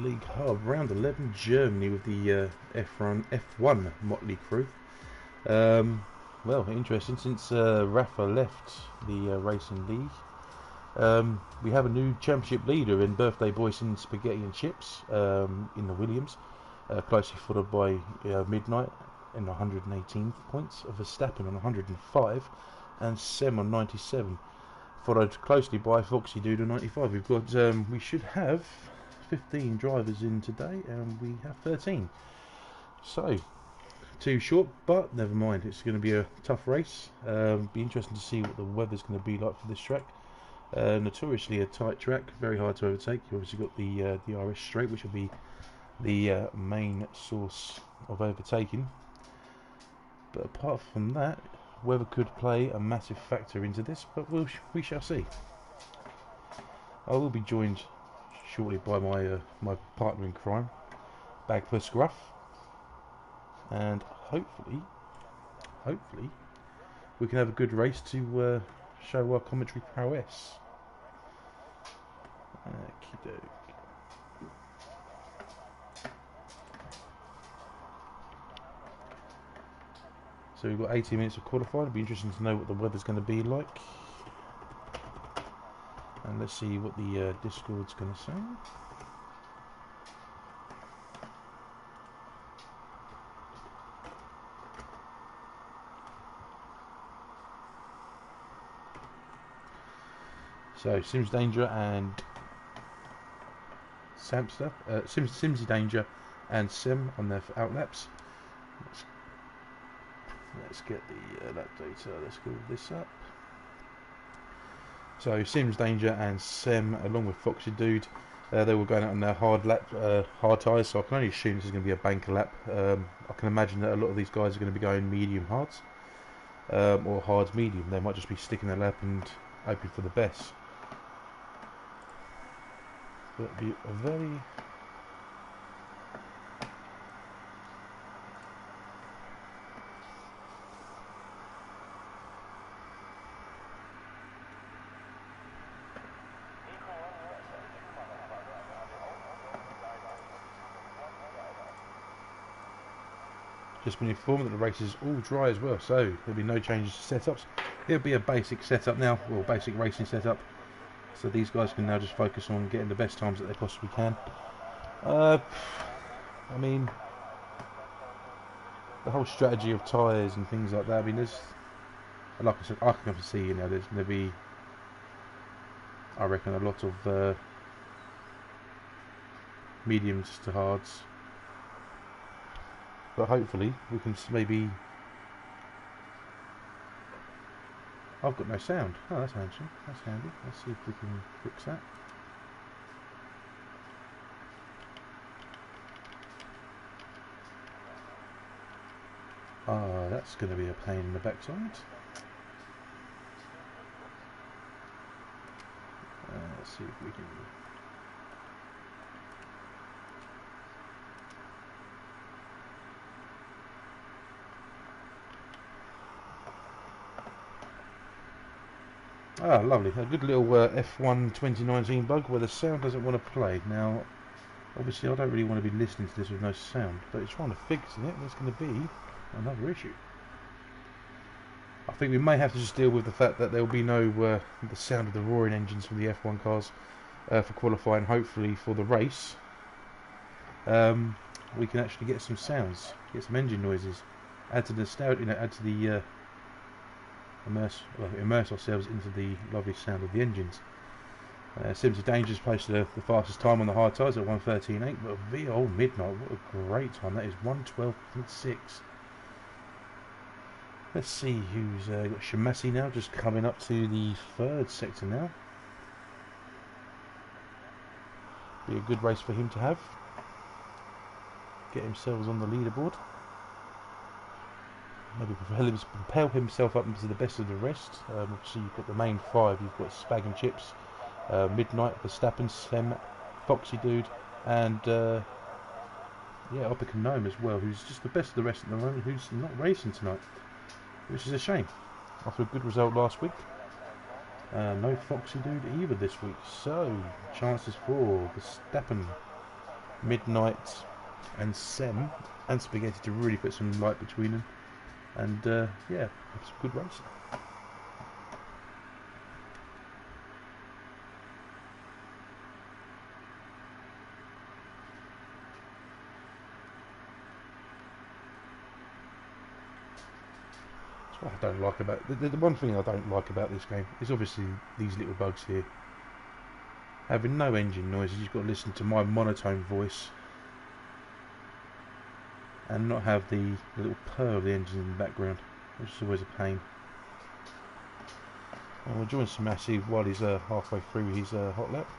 League Hub, round 11, Germany, with the F1 motley crew. Well, interesting, since Rafa left the Racing League, we have a new championship leader in Birthday Boys and Spaghetti and Chips in the Williams, closely followed by Midnight in 118 points, of Verstappen on 105, and Sem on 97, followed closely by Foxy Dude on 95. We've got we should have 15 drivers in today, and we have 13. So too short, but never mind. It's going to be a tough race. Be interesting to see what the weather's going to be like for this track. Notoriously a tight track, very hard to overtake. You obviously got the RS straight, which will be the main source of overtaking. But apart from that, weather could play a massive factor into this, but we shall see. I will be joined shortly by my partner in crime, Bagpuss Gruff, and hopefully we can have a good race to show our commentary prowess. Okey-doke. So we've got 18 minutes of qualifying. It'll be interesting to know what the weather's going to be like. And let's see what the Discord's going to say. So Sims Danger and Samster, Simsy Danger and Sim on their outlaps. Let's get the lap data. Let's go with this up. So Sims Danger and Sem, along with Foxy Dude, they were going out on their hard tyres. So I can only assume this is going to be a banker lap. I can imagine that a lot of these guys are going to be going medium hards, or hards medium. They might just be sticking their lap and hoping for the best. But it'll be a very just been informed that the race is all dry as well, so there'll be no changes to setups. It'll be a basic setup now, or basic racing setup, so these guys can now just focus on getting the best times that they possibly can. I mean, the whole strategy of tyres and things like that, I mean, there's, like I said, I can see, you know, there's going to be, I reckon, a lot of mediums to hards. But hopefully we can maybe... I've got no sound. Oh, that's handy. That's handy. Let's see if we can fix that. Ah, that's going to be a pain in the backside. Let's see if we can... Ah, lovely. A good little F1 2019 bug where the sound doesn't want to play. Now, obviously I don't really want to be listening to this with no sound, but it's trying to fix it. There's going to be another issue. I think we may have to just deal with the fact that there will be no the sound of the roaring engines from the F1 cars for qualifying. Hopefully for the race, we can actually get some sounds, get some engine noises, add to the add to the immerse ourselves into the lovely sound of the engines. Simsy Danger's posted the fastest time on the hard tyres at 1:13.8, but VO Midnight, what a great time, that is 1:12.6. Let's see who's got Shamasi now, just coming up to the third sector now. Be a good race for him to have. Get himself on the leaderboard. Maybe propel himself up into the best of the rest. Obviously you've got the main five. You've got Spag and Chips, Midnight, Verstappen, Sem, Foxy Dude, and yeah, Opic and Gnome as well, who's just the best of the rest at the moment, who's not racing tonight, which is a shame. After a good result last week, no Foxy Dude either this week. So chances for Verstappen Midnight and Sem and Spaghetti to really put some light between them, and yeah, have some good racing. That's what I don't like about the one thing I don't like about this game is obviously these little bugs here. Having no engine noises, you've got to listen to my monotone voice and not have the little purr of the engine in the background, which is always a pain. And we'll join Samasi while he's halfway through his hot lap.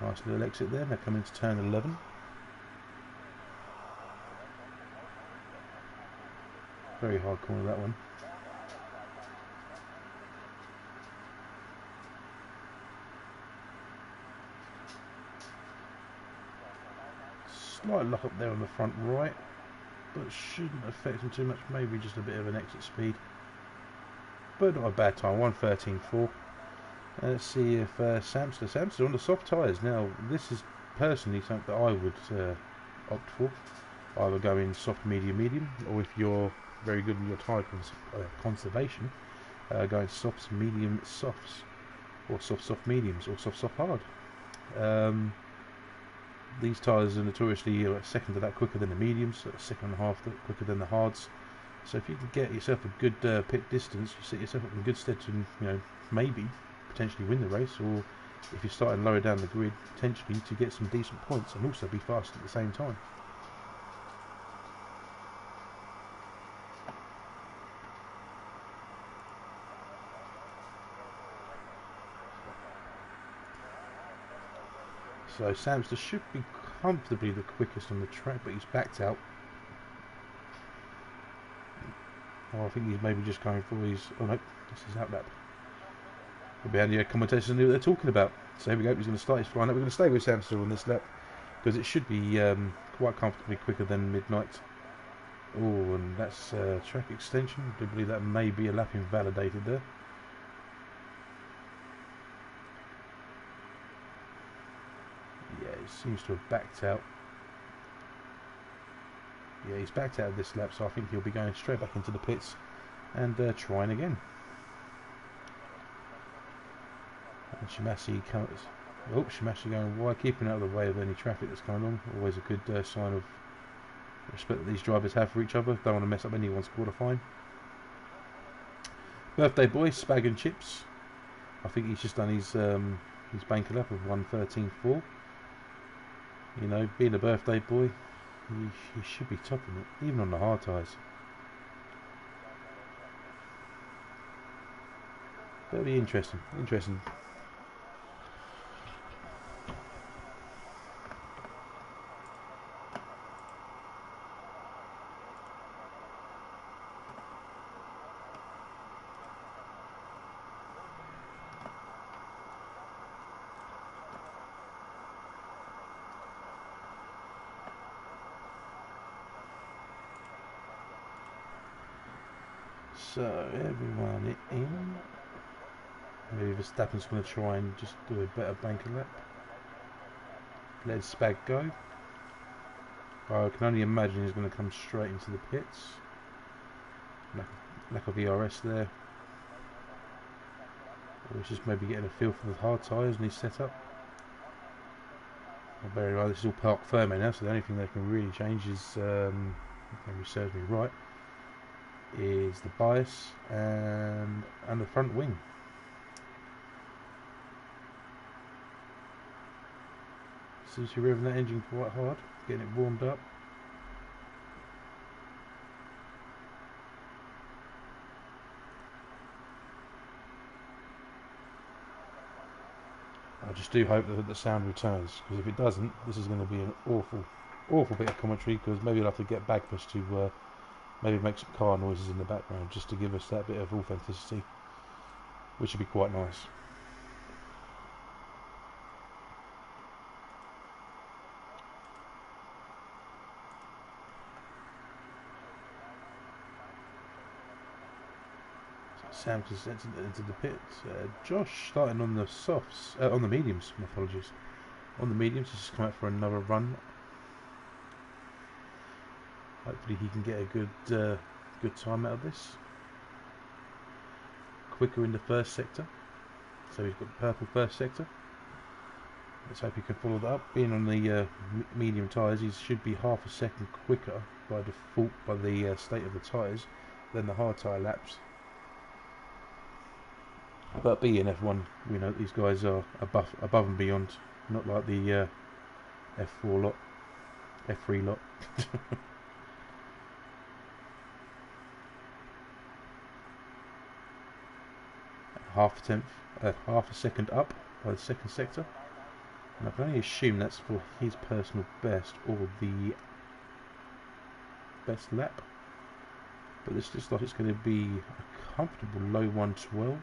Nice little exit there, now coming to turn 11. Very hard corner, that one. Slight lock up there on the front right, but shouldn't affect him too much. Maybe just a bit of an exit speed, but not a bad time. 1:13.4. Let's see if Samster on the soft tyres. Now this is personally something that I would opt for. Either go in soft, medium, or if you're very good in your tyre conservation, going softs, medium, softs, or soft mediums, or soft hard. These tyres are notoriously a second to that quicker than the mediums, a second and a half quicker than the hards. So if you can get yourself a good pit distance, you set yourself up in good stead to, maybe potentially win the race, or if you're starting lower down the grid, potentially to get some decent points and also be fast at the same time. So Samster should be comfortably the quickest on the track, but he's backed out. Oh, I think he's maybe just going for his... Oh no, this is out lap. Behind the commentators knew what they're talking about. So here we go, he's going to start his flying lap. We're going to stay with Samster on this lap, because it should be quite comfortably quicker than Midnight. Oh, and that's track extension. I do believe that may be a lap invalidated there. Yeah, he seems to have backed out. Yeah, he's backed out of this lap, so I think he'll be going straight back into the pits and trying again. And Shimasi comes. Oh, Shimasi going wide, keeping out of the way of any traffic that's going on. Always a good sign of respect that these drivers have for each other. Don't want to mess up anyone's qualifying. Birthday boy, Spag and Chips. I think he's just done his banker lap of 1:13.4. You know, being a birthday boy, he should be topping it, even on the hard tyres. Very interesting. So everyone in. Maybe Verstappen's going to try and just do a better banker lap. Let Spag go. I can only imagine he's going to come straight into the pits. Lack of ERS there. Or he's just maybe getting a feel for the hard tyres and his setup. Well, bear in mind, this is all park firmware now, so the only thing they can really change is, if memory serves me right, is the bias and the front wing. Seems to be revving that engine quite hard, getting it warmed up. I just do hope that the sound returns, because if it doesn't, this is going to be an awful bit of commentary, because maybe I'll have to get Bagpuss to maybe make some car noises in the background just to give us that bit of authenticity, which would be quite nice. Sam has entered into the pit. Josh starting on the softs, on the mediums. My apologies. On the mediums, he's just come out for another run. Hopefully, he can get a good time out of this. Quicker in the first sector, so he's got the purple first sector. Let's hope he can follow that up. Being on the medium tyres, he should be half a second quicker by default by the state of the tyres than the hard tyre laps. But being F1, we know these guys are above and beyond, not like the F4 lot, F3 lot. half a second up by the second sector, and I can only assume that's for his personal best or the best lap. But this looks like it's going to be a comfortable low 112.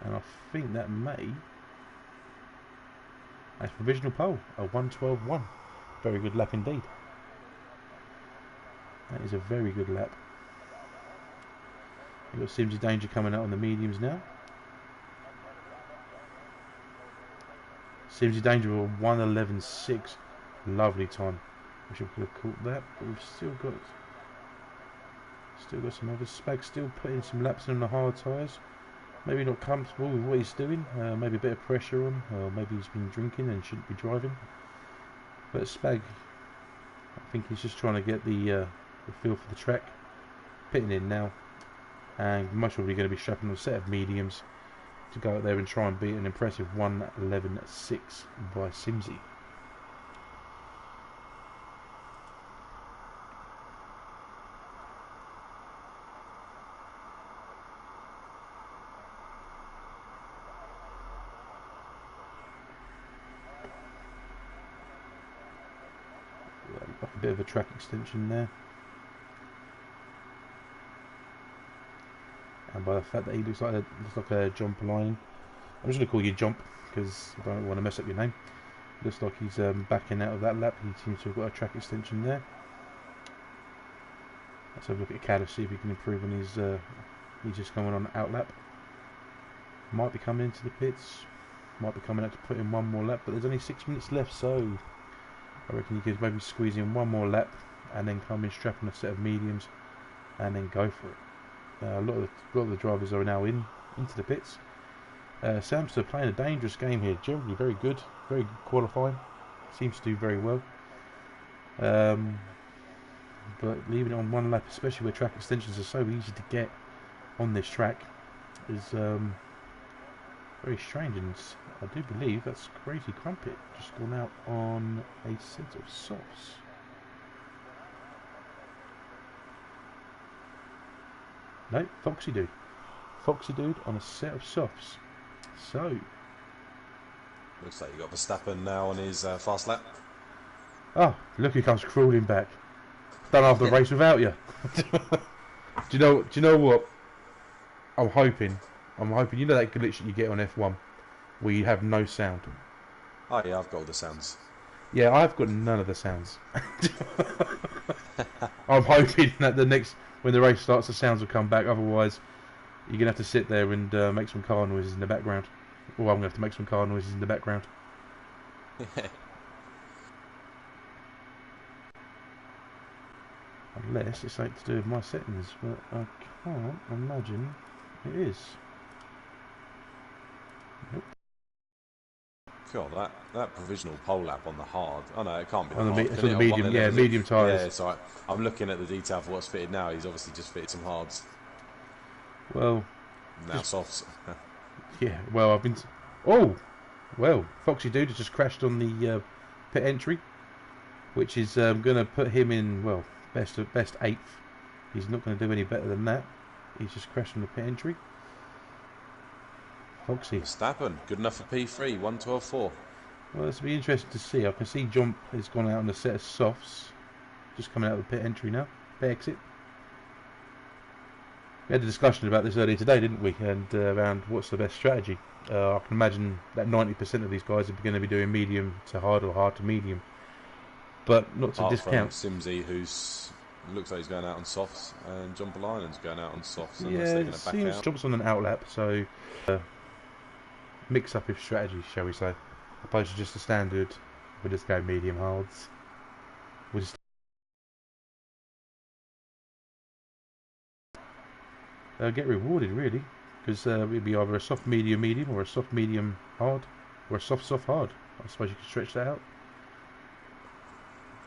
And I think that may, as provisional pole, a 112.1. Very good lap indeed. That is a very good lap. You've got Simsy Danger coming out on the mediums now. Simsy Danger will 1:11.6. Lovely time. Wish I could have caught that, but we've still got some other Spag still putting some laps in on the hard tyres. Maybe not comfortable with what he's doing, maybe a bit of pressure on, or maybe he's been drinking and shouldn't be driving. But Spag, I think he's just trying to get the feel for the track. Pitting in now, and most probably going to be strapping on a set of mediums to go out there and try and beat an impressive 1:11.6 by Simsy. A bit of a track extension there, and by the fact that he looks like a John Polainen, I'm just going to call you Jump because I don't want to mess up your name. Looks like he's backing out of that lap. He seems to have got a track extension there. Let's have a look at Cadder, see if he can improve on his. He's just coming on out lap. Might be coming into the pits. Might be coming out to put in one more lap, but there's only 6 minutes left, so I reckon you could maybe squeeze in one more lap and then come in, strap on a set of mediums, and then go for it. A lot of the drivers are now into the pits. Sam's still playing a dangerous game here. Generally very good qualifying. Seems to do very well. But leaving it on one lap, especially where track extensions are so easy to get on this track, is very strange. And I do believe that's Crazy Crumpet just gone out on a set of softs. No, Foxy Dude. Foxy Dude on a set of softs. So looks like you got Verstappen now on his fast lap. Oh, look who comes crawling back. Done half the race without you. Do you know what? I'm hoping. You know that glitch that you get on F1 where you have no sound. Oh yeah, I've got all the sounds. Yeah, I've got none of the sounds. I'm hoping that when the race starts, the sounds will come back. Otherwise, you're gonna have to sit there and make some car noises in the background. Or I'm gonna have to make some car noises in the background. Unless it's something to do with my settings, but I can't imagine it is. Nope. God, that provisional pole lap on the hard. Oh no, it can't be. It's on the medium, yeah, medium tyres. Yeah, so I'm looking at the detail for what's fitted now. He's obviously just fitted some hards. Well, now softs. Yeah, well, oh, well, Foxy Dude has just crashed on the pit entry, which is going to put him in, well, best 8th. He's not going to do any better than that. He's just crashed on the pit entry. Foxy. Verstappen, good enough for P3, 1:12.4. Well, this will be interesting to see. I can see Jump has gone out on a set of softs. Just coming out of the pit entry now. Pit exit. We had a discussion about this earlier today, didn't we? And around what's the best strategy. I can imagine that 90% of these guys are going to be doing medium to hard or hard to medium. But not to discount Simsy, who's It looks like he's going out on softs, and John Bolinen's going out on softs unless Yeah, they're it going to back seems out. jumps on an outlap, so mix up his strategy, shall we say, opposed to just the standard. We'll just go medium hards. We'll just get rewarded really, because it'd be either a soft medium or a soft medium hard, or a soft hard. I suppose you could stretch that out.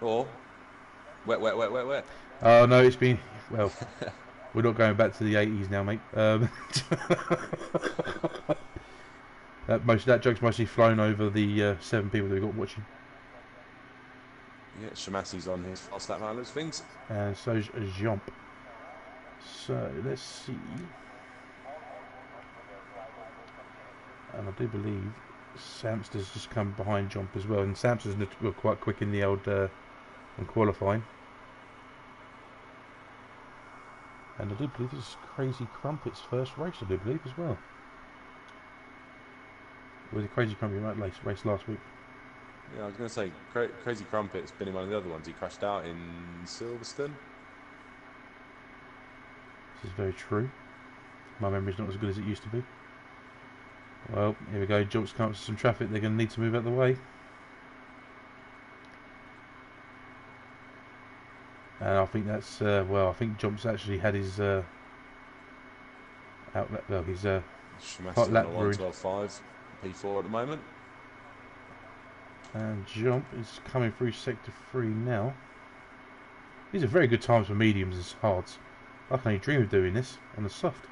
Or wet, wet, wet, wet, wet. Oh no, it's been well. We're not going back to the 80s now, mate. That joke's mostly flown over the 7 people that we got watching. Yeah, Shamassi's on his fast lap handlers things. And so's Jump. So let's see. And I do believe Samster's just come behind Jump as well. And Samster's quite quick in the old in qualifying. And I do believe this is Crazy Crumpet's first race, I do believe, as well. Or was it Crazy Crumpet race last week? Yeah, I was going to say, Crazy Crumpet's been in one of the other ones. He crashed out in Silverstone. This is very true. My memory's not as good as it used to be. Well, here we go. Jump's come up to some traffic. They're going to need to move out the way. And I think that's well. I think Jump's actually had his outlet. Well, his hot lap on a 1:12.5 P4 at the moment. And Jump is coming through sector 3 now. These are very good times for mediums and hards. I can only dream of doing this on the soft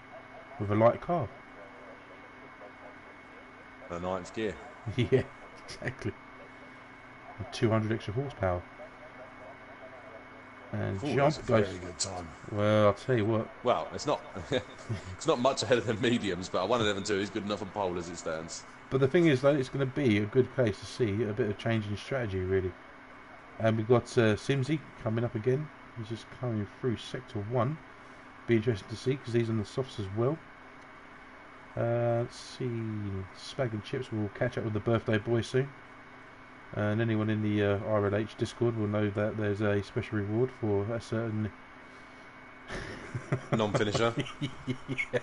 with a light car. The 9th gear. Yeah, exactly. With 200 extra horsepower. And Ooh, Jump that's a goes. very good time. Well, I'll tell you what. Well, it's not. It's not much ahead of the mediums, but a 1:11.2 is good enough on pole as it stands. But the thing is, though, it's going to be a good case to see a bit of change in strategy, really. And we've got Simsy coming up again. He's just coming through sector 1. Be interesting to see because he's on the softs as well. Let's see. Spag and Chips will catch up with the birthday boy soon. And anyone in the RLH Discord will know that there's a special reward for a certain non-finisher. Yeah.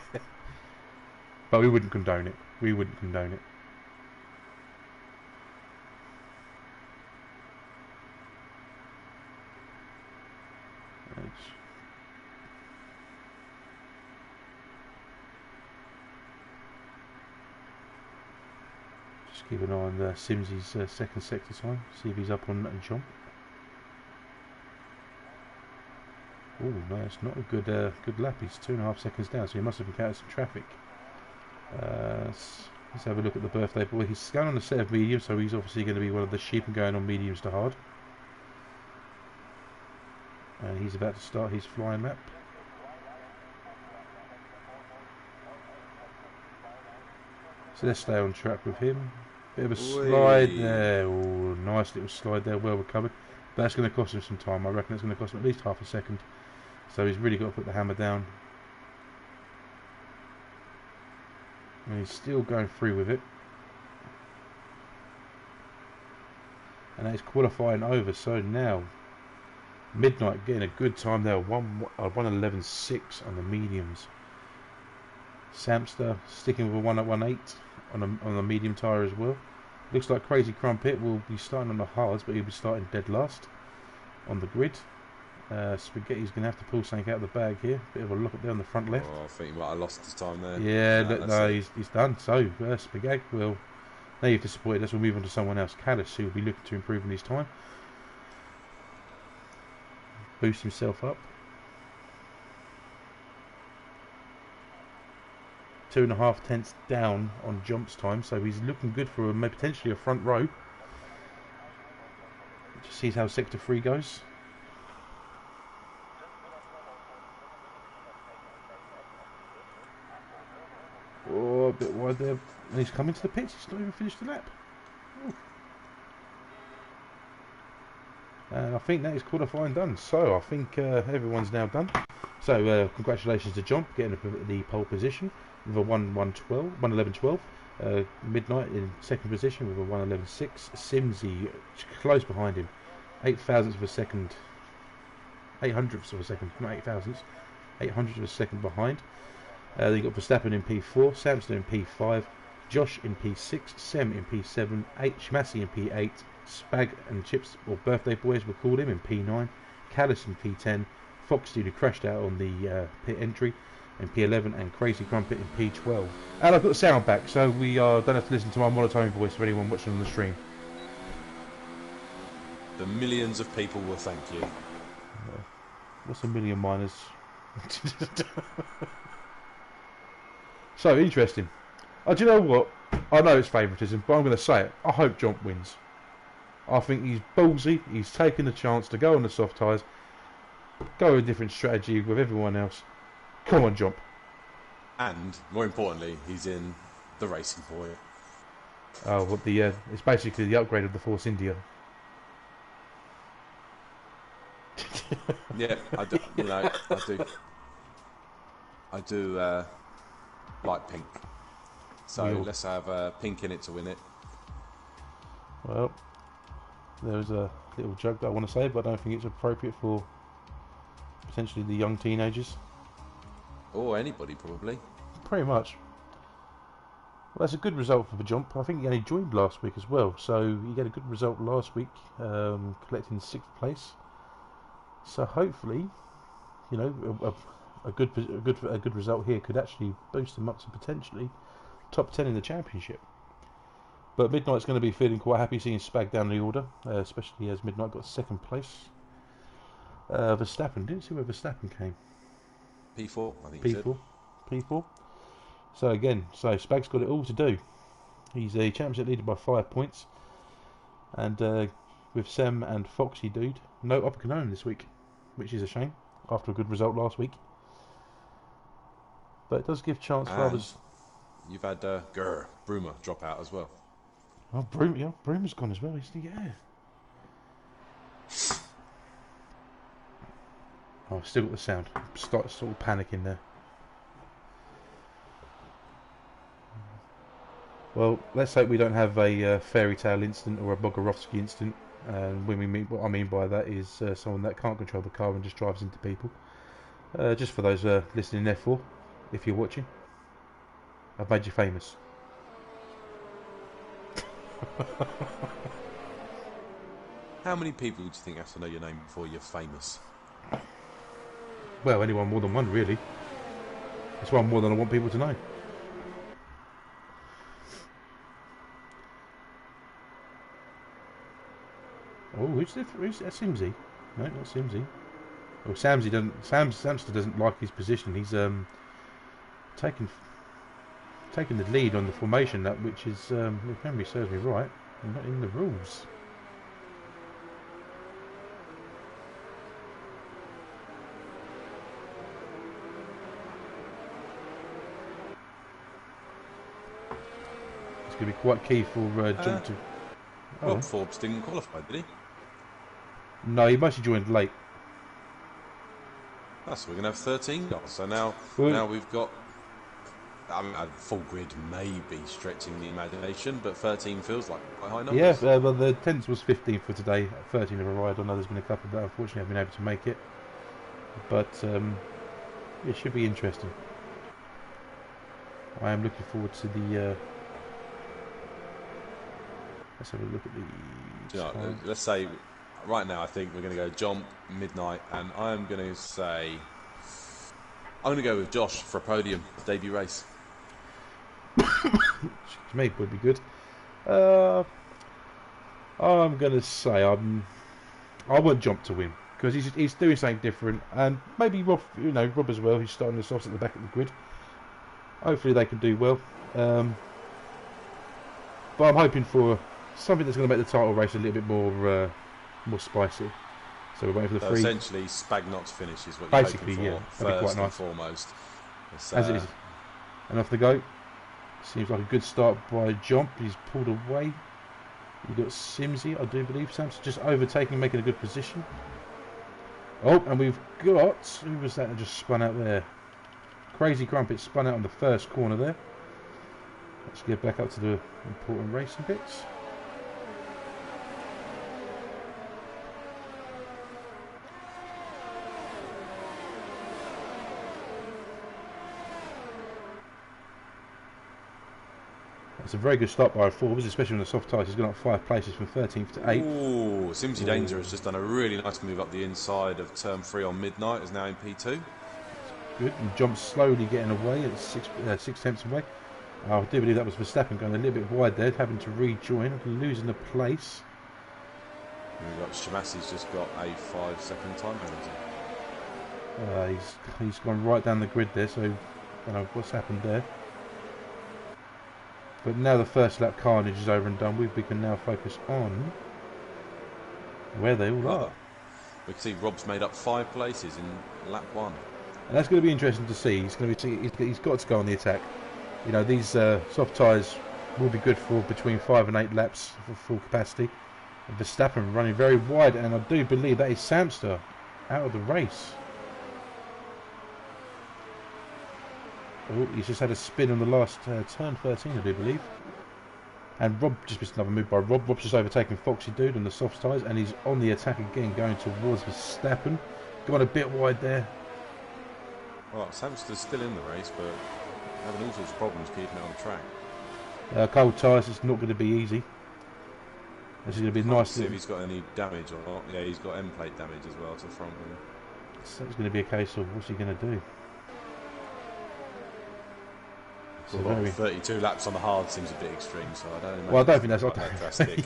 But we wouldn't condone it. We wouldn't condone it. Just keep an eye on Simsy's second sector time. See if he's up on a jump. Oh no, it's not a good lap. He's 2.5 seconds down, so he must have encountered some traffic. Let's have a look at the birthday boy. He's going on a set of mediums, so he's obviously going to be one of the sheep and going on mediums to hard. And he's about to start his flying lap. So let's stay on track with him. Bit of a slide there. Oh, nice little slide there, well recovered. But that's going to cost him some time. I reckon it's going to cost him at least half a second. So he's really got to put the hammer down. And he's still going through with it. And that is qualifying over. So now, Midnight getting a good time there. 1:11.6 on the mediums. Samster sticking with a 1:18 on the medium tyre as well. Looks like Crazy Crumpet will be starting on the hards, but he'll be starting dead last on the grid. Spaghetti's going to have to pull something out of the bag here. Bit of a look up there on the front left. Oh, I think he might have lost his time there. Yeah, no, he's done. So, Spaghetti will. Now you've disappointed us. We'll move on to someone else. Callis, who will be looking to improve in his time. Boost himself up. 2.5 tenths down on Jump's time, so he's looking good for potentially a front row. Just sees how sector 3 goes. Oh, a bit wide there. And he's coming to the pits. He's not even finished the lap. And I think that is qualifying done. So I think everyone's now done. So congratulations to Jump getting the pole position with a 1:11.12. Midnight in second position with a 1:11.6. Simsy close behind him, 0.08 of a second 800ths of a second, not 8,000ths, 800ths of a second behind. Then you've got Verstappen in P4, Samson in P5, Josh in P6, Sem in P7, Shmasi in P8, Spag and Chips, or Birthday Boys we'll call him, in P9, Callis in P10, Foxy who crashed out on the pit entry in P11, and Crazy Crumpet in P12. And I've got the sound back, so we don't have to listen to my monotone voice for anyone watching on the stream. The millions of people will thank you. What's a million minus? So interesting. Do you know what? I know it's favouritism, but I'm going to say it. I hope Jump wins. I think he's ballsy. He's taken the chance to go on the soft tyres, go with a different strategy with everyone else. Come on, Jump. And more importantly, he's in the Racing Point. Oh, what the? It's basically the upgrade of the Force India. Yeah, I do. You know, I do like pink. So let's have pink in it to win it. Well, there's a little joke that I want to say, but I don't think it's appropriate for potentially the young teenagers. Or anybody, probably. Pretty much. Well, that's a good result for the Jump. I think he only joined last week as well, so he had a good result last week, collecting 6th place. So hopefully, you know, a good result here could actually boost him up to potentially top 10 in the championship. But Midnight's going to be feeling quite happy seeing Spag down the order, especially as Midnight got 2nd place. Verstappen, didn't see where Verstappen came. P4, I think P4, P4. So again, Spag's got it all to do. He's a championship leader by 5 points, and with Sem and Foxy Dude, no Oppenheimer this week, which is a shame after a good result last week. But it does give chance for others. You've had Broomer drop out as well. Oh, Broomer's gone as well, isn't he? Yeah. Oh, I've still got the sound. Start sort of panicking there. Well, let's hope we don't have a fairy tale incident or a Bogarovsky incident. And what I mean by that is someone that can't control the car and just drives into people. Just for those listening in F4, if you're watching, I've made you famous. How many people do you think have to know your name before you're famous? Well, anyone more than one, really. That's one more than I want people to know. Oh, who's that? Simsy? No, not Simsy. Well, Samster doesn't like his position. He's taking the lead on the formation, that which is, if memory serves me right, not in the rules. It's going to be quite key for Jump to. Rob Forbes didn't qualify, did he? No, he mostly joined late. So we're going to have 13 cars. So now we've got. I mean, a full grid may be stretching the imagination, but 13 feels like quite high numbers. Yeah, well, the 10th was 15 for today. 13 have arrived. I know there's been a couple that unfortunately have been able to make it, but it should be interesting. I am looking forward to the. Let's have a look at the. Let's say right now I think we're going to go Jump, Midnight, and I'm going to say I'm going to go with Josh for a podium debut race. Excuse me, would be good. I'm going to say I want Jump to win because he's doing something different, and maybe Rob as well. He's starting us off at the back of the grid. Hopefully they can do well. But I'm hoping for something that's going to make the title race a little bit more spicy. So we're waiting for the free. Essentially, Spagnot's finish is what you're basically, hoping for. Yeah, that'd be quite nice. And foremost, as it is. And off they go. Seems like a good start by Jump. He's pulled away. You've got Simsy, I do believe. Sam's just overtaking, making a good position. Oh, and we've got... Who was that just spun out there? Crazy Crumpet spun out on the first corner there. Let's get back up to the important racing bits. It's a very good start by Forbes, especially on the soft tyres. He's gone up 5 places from 13th to 8th. Ooh, Simsy Danger has just done a really nice move up the inside of turn 3 on Midnight. Is now in P2. Good, and jumps slowly getting away at 6 tenths away. I do believe that was Verstappen going a little bit wide there, having to rejoin, losing the place. We've got Shamassi's just got a 5-second time penalty. He's gone right down the grid there, so I don't know what's happened there. But now the first lap carnage is over and done with, we can now focus on where they all are. We can see Rob's made up 5 places in lap 1. And that's going to be interesting to see. He's got to go on the attack. You know, these soft tyres will be good for between 5 and 8 laps for full capacity. And Verstappen running very wide, and I do believe that is Samster out of the race. Oh, he's just had a spin on the last turn 13, I do believe. And Rob just missed another move by Rob. Rob's just overtaken Foxy Dude on the soft tyres, and he's on the attack again, going towards Verstappen. Gone a bit wide there. Well, Samster's still in the race, but having all sorts of problems keeping it on track. Cold tyres, it's not going to be easy. This is going to be nice. See if he's got any damage or not. Yeah, he's got end plate damage as well to the front wing. So it's going to be a case of what's he going to do? So 32 laps on the hard seems a bit extreme, so I don't imagine. Well, I don't think that's not that drastic.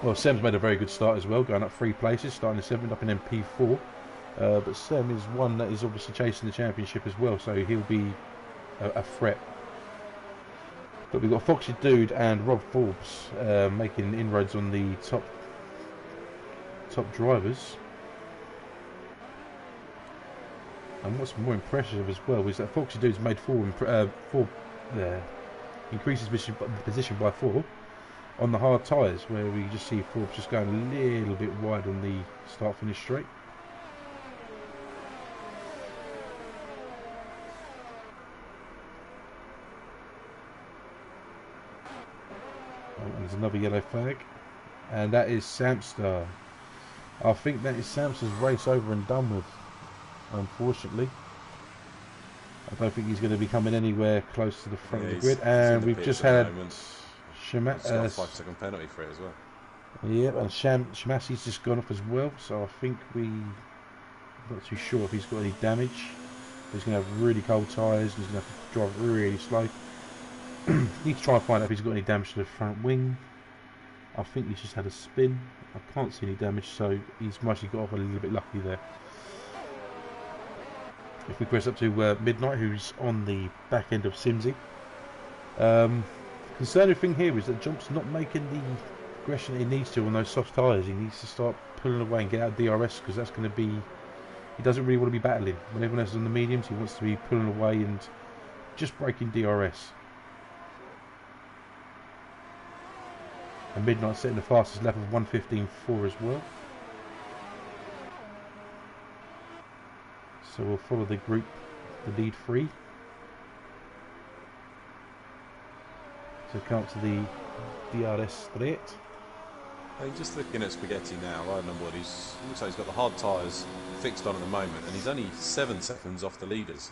Well, Sam's made a very good start as well, going up 3 places, starting in 7th, up in MP4. But Sam is one that is obviously chasing the championship as well, so he'll be a threat. But we've got Foxy Dude and Rob Forbes making inroads on the top drivers. And what's more impressive as well is that Foxy Dude's made increases position by 4 on the hard tyres, where we just see Forbes just going a little bit wide on the start-finish straight. There's another yellow flag, and that is Samster. I think that is Samster's race over and done with, unfortunately. I don't think he's going to be coming anywhere close to the front of the grid, and we've just had Shamassi's got a 5-second penalty for it as well. Yep, and Shamassi's just gone off as well, so I think I'm not too sure if he's got any damage. He's going to have really cold tyres, he's going to have to drive really slow. Need to try and find out if he's got any damage to the front wing. I think he's just had a spin. I can't see any damage, so he's mostly got off a little bit lucky there. If we press up to Midnight, who's on the back end of Simsy. Concerning thing here is that Jump's not making the progression he needs to on those soft tyres. He needs to start pulling away and get out of DRS, because that's going to be... He doesn't really want to be battling. When everyone else is on the mediums, he wants to be pulling away and just breaking DRS. And Midnight setting the fastest lap of 1:15.4 as well. So we'll follow the group, the lead 3. So come up to the DRS straight. Hey, just looking at Spaghetti now, riding on board, looks like he's got the hard tyres fixed on at the moment, and he's only 7 seconds off the leaders.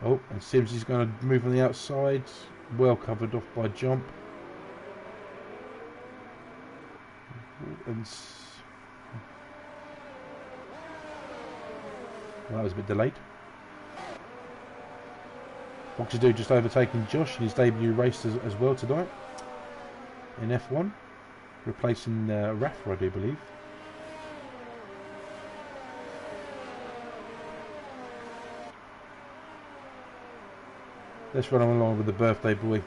Oh, and Simsy's going to move on the outside, well covered off by Jump. And well, that was a bit delayed. Foxy Dude just overtaking Josh in his debut race as well tonight in F1, replacing Rafa, I do believe. Let's run along with the birthday boy.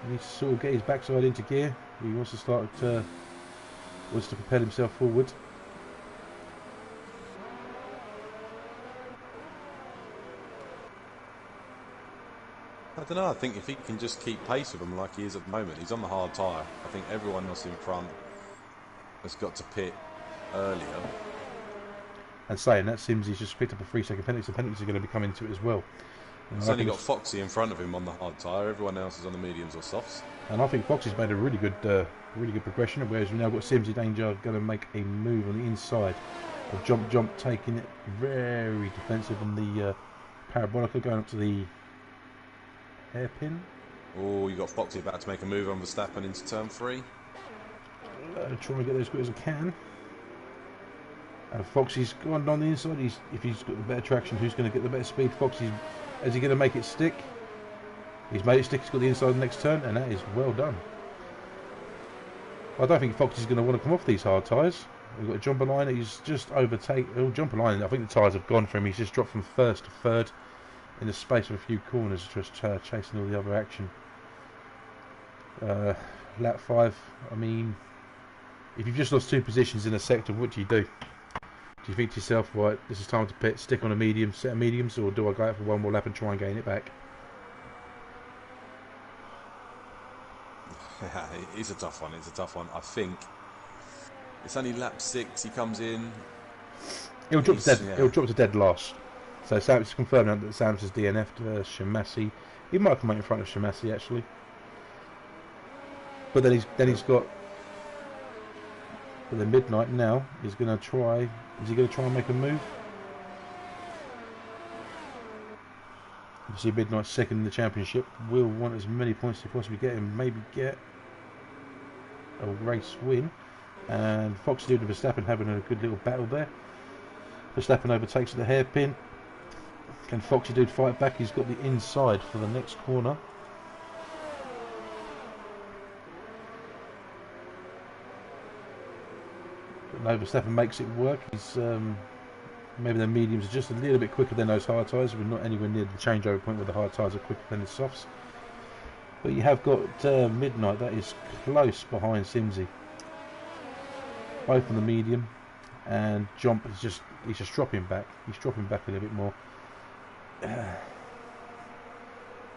He needs to sort of get his backside into gear. He wants to start wants to propel himself forward. I don't know, I think if he can just keep pace with him like he is at the moment, he's on the hard tyre. I think everyone else in front has got to pit earlier. And saying that, Simsy's just picked up a 3-second penalty, so penalties are going to be coming to it as well. He's only got Foxy in front of him on the hard tyre, everyone else is on the mediums or softs. And I think Foxy's made a really good progression, whereas we've now got Simsy Danger going to make a move on the inside of Jump, taking it very defensive on the Parabolica going up to the hairpin. Oh, you got Foxy about to make a move on Verstappen into turn 3. Try and get there as quick as I can. Foxy's gone on the inside. If he's got the better traction, who's going to get the better speed? Foxy, is he going to make it stick? He's made it stick. He's got the inside of the next turn, and that is well done. I don't think Foxy's going to want to come off these hard tyres. We've got a jumper line. He's just overtake. Oh, jumper line. I think the tyres have gone for him. He's just dropped from first to third in the space of a few corners, just chasing all the other action. Lap 5. I mean, if you've just lost 2 positions in a sector, what do you do? Do you think to yourself, right, this is time to pit, stick on a medium, set of mediums, or do I go out for one more lap and try and gain it back? Yeah, it's a tough one. It's a tough one. I think it's only lap 6. He comes in. He'll drop to dead. Yeah. He'll drop to dead last. So Sam's confirmed now that Sam's has DNF'd Shimasi. He might come out in front of Shimasi actually. But then he's got. But the Midnight now is going to try. Is he going to try and make a move? Obviously, Midnight's second in the championship. Will want as many points as he possibly get and maybe get a race win. And Fox Dude and Verstappen having a good little battle there. Verstappen overtakes at the hairpin. Can Foxy Dude fight back? He's got the inside for the next corner. But no, Verstappen makes it work. He's maybe the mediums are just a little bit quicker than those hard tyres. We're not anywhere near the changeover point where the hard tyres are quicker than the softs. But you have got Midnight that is close behind Simsy. Both on the medium, and Jump is he's just dropping back. He's dropping back a little bit more.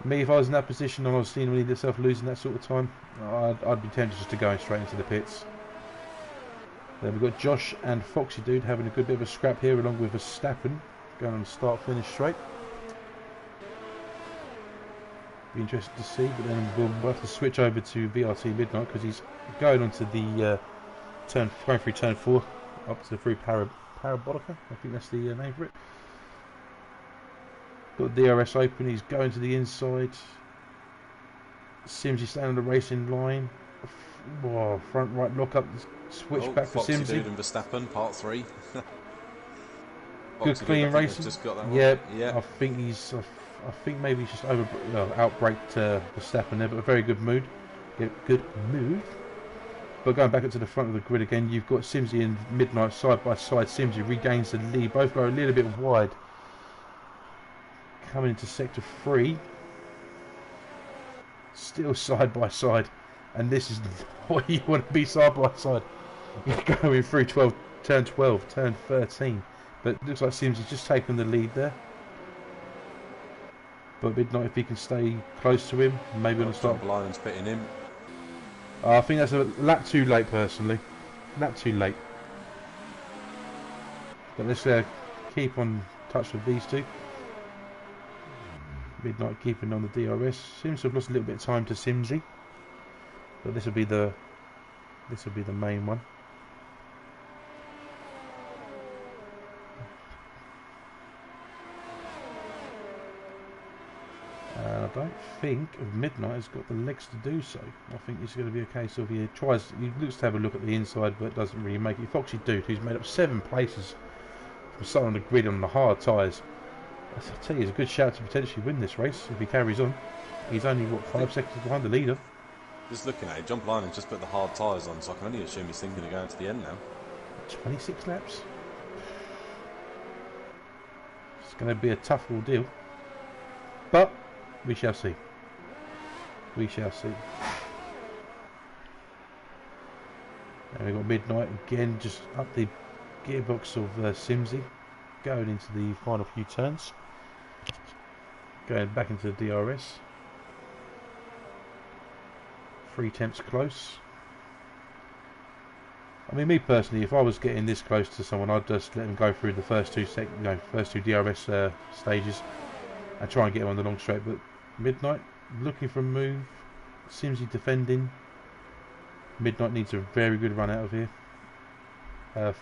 Me, if I was in that position and I was seeing myself losing that sort of time, I'd be tempted just to go straight into the pits. Then we've got Josh and Foxy Dude having a good bit of a scrap here, along with Verstappen going on start-finish straight. Be interested to see, but then we'll have to switch over to VRT Midnight because he's going onto the going through turn 4 up to through Parabolica. I think that's the name for it. Got DRS open. He's going to the inside. Simsy staying on the racing line. Whoa, front right lock up. Switch back for Simsy. Dude and Verstappen, part 3. Good clean racing. Just got that yeah, one. Yeah. I think he's. I think maybe he's just outbraked Verstappen there, but a very good mood. Yeah, good move. But going back up to the front of the grid again, you've got Simsy and Midnight side by side. Simsy regains the lead. Both go a little bit wide. Coming into sector 3. Still side by side. And this is what you want to be side by side. You're going through turn 12, turn 13. But it looks like Simsy's just taken the lead there. But Midnight, if he can stay close to him, maybe on the start. Lion's pitting him. I think that's a lap too late, personally. Lap too late. But let's keep on touch with these two. Midnight keeping on the DRS. Seems to have lost a little bit of time to Simsy. But this will be the main one. And I don't think Midnight has got the legs to do so. I think it's going to be a case of he looks to have a look at the inside, but doesn't really make it. Foxy Dude, who's made up 7 places from starting on the grid on the hard tyres. I tell you, it's a good shout to potentially win this race if he carries on. He's only, what, 5 seconds behind the leader. Just looking at it, Jump Line has just put the hard tyres on, so I can only assume he's thinking of going to the end now. 26 laps. It's going to be a tough ordeal. But we shall see. We shall see. And we've got Midnight again, just up the gearbox of Simsy, going into the final few turns. Going back into the DRS. 3 tenths close. I mean, me personally, if I was getting this close to someone, I'd just let them go through the first two DRS stages and try and get him on the long straight. But Midnight looking for a move. Simsy defending. Midnight needs a very good run out of here.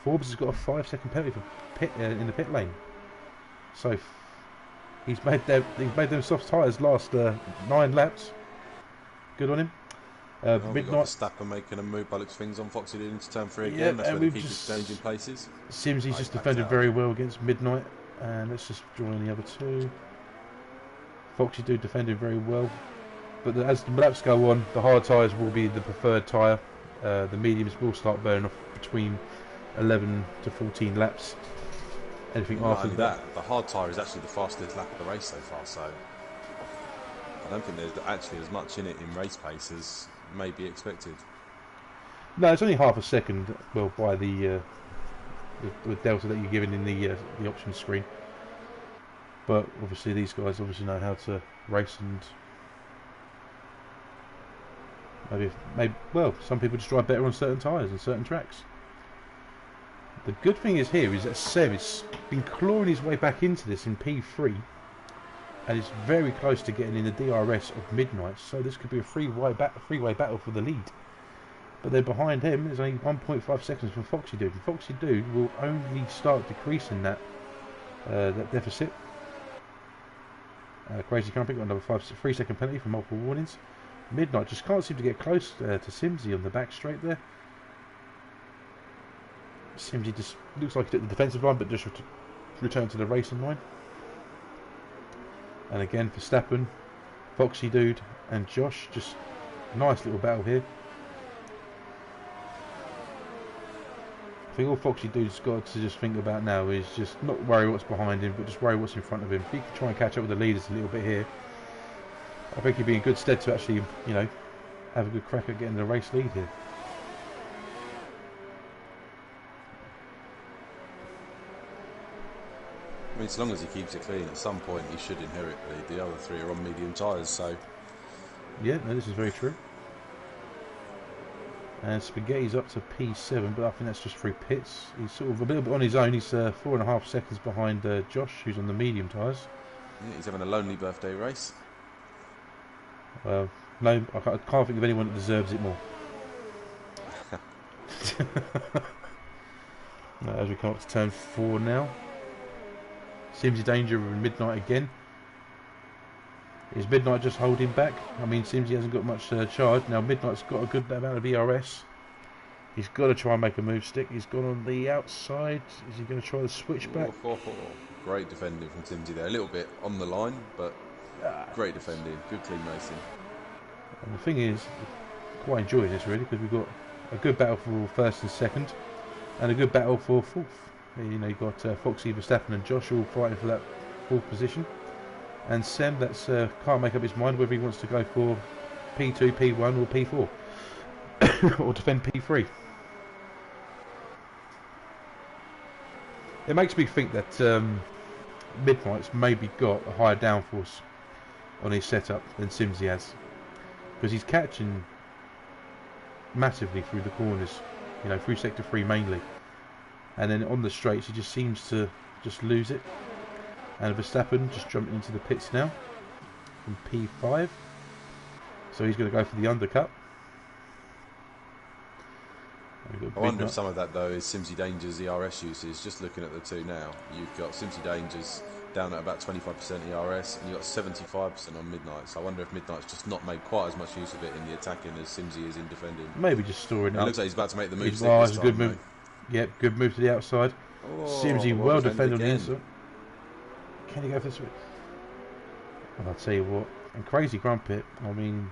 Forbes has got a 5-second penalty for in the pit lane. So He's made them soft tyres last 9 laps. Good on him. Well, we've got Midnight. Verstappen making a move by looks of things on Foxy doing into turn 3 Yeah, again. That's and where they we've keep just exchanging places. Simsey's just defended very well against Midnight, and let's just join the other two. Foxy Dude defended very well, but as the laps go on, the hard tyres will be the preferred tyre. The mediums will start burning off between 11 to 14 laps. Anything Not after only that, the hard tyre is actually the fastest lap of the race so far, so I don't think there's actually as much in it in race pace as may be expected. No, it's only half a second. Well, by the delta that you're given in the options screen. But obviously, these guys obviously know how to race, and maybe well, some people just drive better on certain tyres and certain tracks. The good thing is here is that Seb has been clawing his way back into this in P3, and is very close to getting in the DRS of Midnight. So this could be a freeway battle for the lead. But then behind him is only 1.5 seconds from Foxy Dude. And Foxy Dude will only start decreasing that deficit. Crazy Crumpet got another 3-second penalty for multiple warnings. Midnight just can't seem to get close to Simsey on the back straight there. Simsey just looks like he took the defensive line, but just returned to the racing line. And again, Verstappen, Foxy Dude, and Josh, just nice little battle here. I think all Foxy Dude's got to just think about now is just not worry what's behind him, but just worry what's in front of him. If he can try and catch up with the leaders a little bit here, I think he'd be in good stead to actually, have a good crack at getting the race lead here. I mean, as long as he keeps it clean, at some point he should inherit the lead. The other three are on medium tyres, so... Yeah, no, this is very true. And Spaghetti's up to P7, but I think that's just through pits. He's sort of a little bit on his own. He's 4.5 seconds behind Josh, who's on the medium tyres. Yeah, he's having a lonely birthday race. No, I can't think of anyone that deserves it more. As we come up to turn 4 now. Seems in danger of Midnight again. Is Midnight just holding back? I mean, seems he hasn't got much charge. Now Midnight's got a good amount of ERS. He's got to try and make a move stick. He's gone on the outside. Is he going to try the switch back? Great defending from Timsy there. A little bit on the line, but great defending. Good clean racing. And the thing is, quite enjoying this really, because we've got a good battle for first and second, and a good battle for fourth. You've got Foxy, Verstappen and Josh all fighting for that fourth position. And Sam can't make up his mind whether he wants to go for P2, P1 or P4 or defend P3. It makes me think that Midnight's maybe got a higher downforce on his setup than Simsey has, because he's catching massively through the corners, through sector 3 mainly, and then on the straights he just seems to just lose it. And Verstappen just jumped into the pits now from P5, so he's going to go for the undercut. I wonder if some of that though is Simsey Danger's ERS usage. Just looking at the two now, you've got Simsey Danger's down at about 25% ERS, and you've got 75% on Midnight. So I wonder if Midnight's just not made quite as much use of it in the attacking as Simsey is in defending. Maybe just storing it up. Looks like he's about to make the move. It's a good move. Yep, good move to the outside. Simsey well defended on the inside. Can he go for this? And I'll tell you what, and Crazy Crumpet, I mean,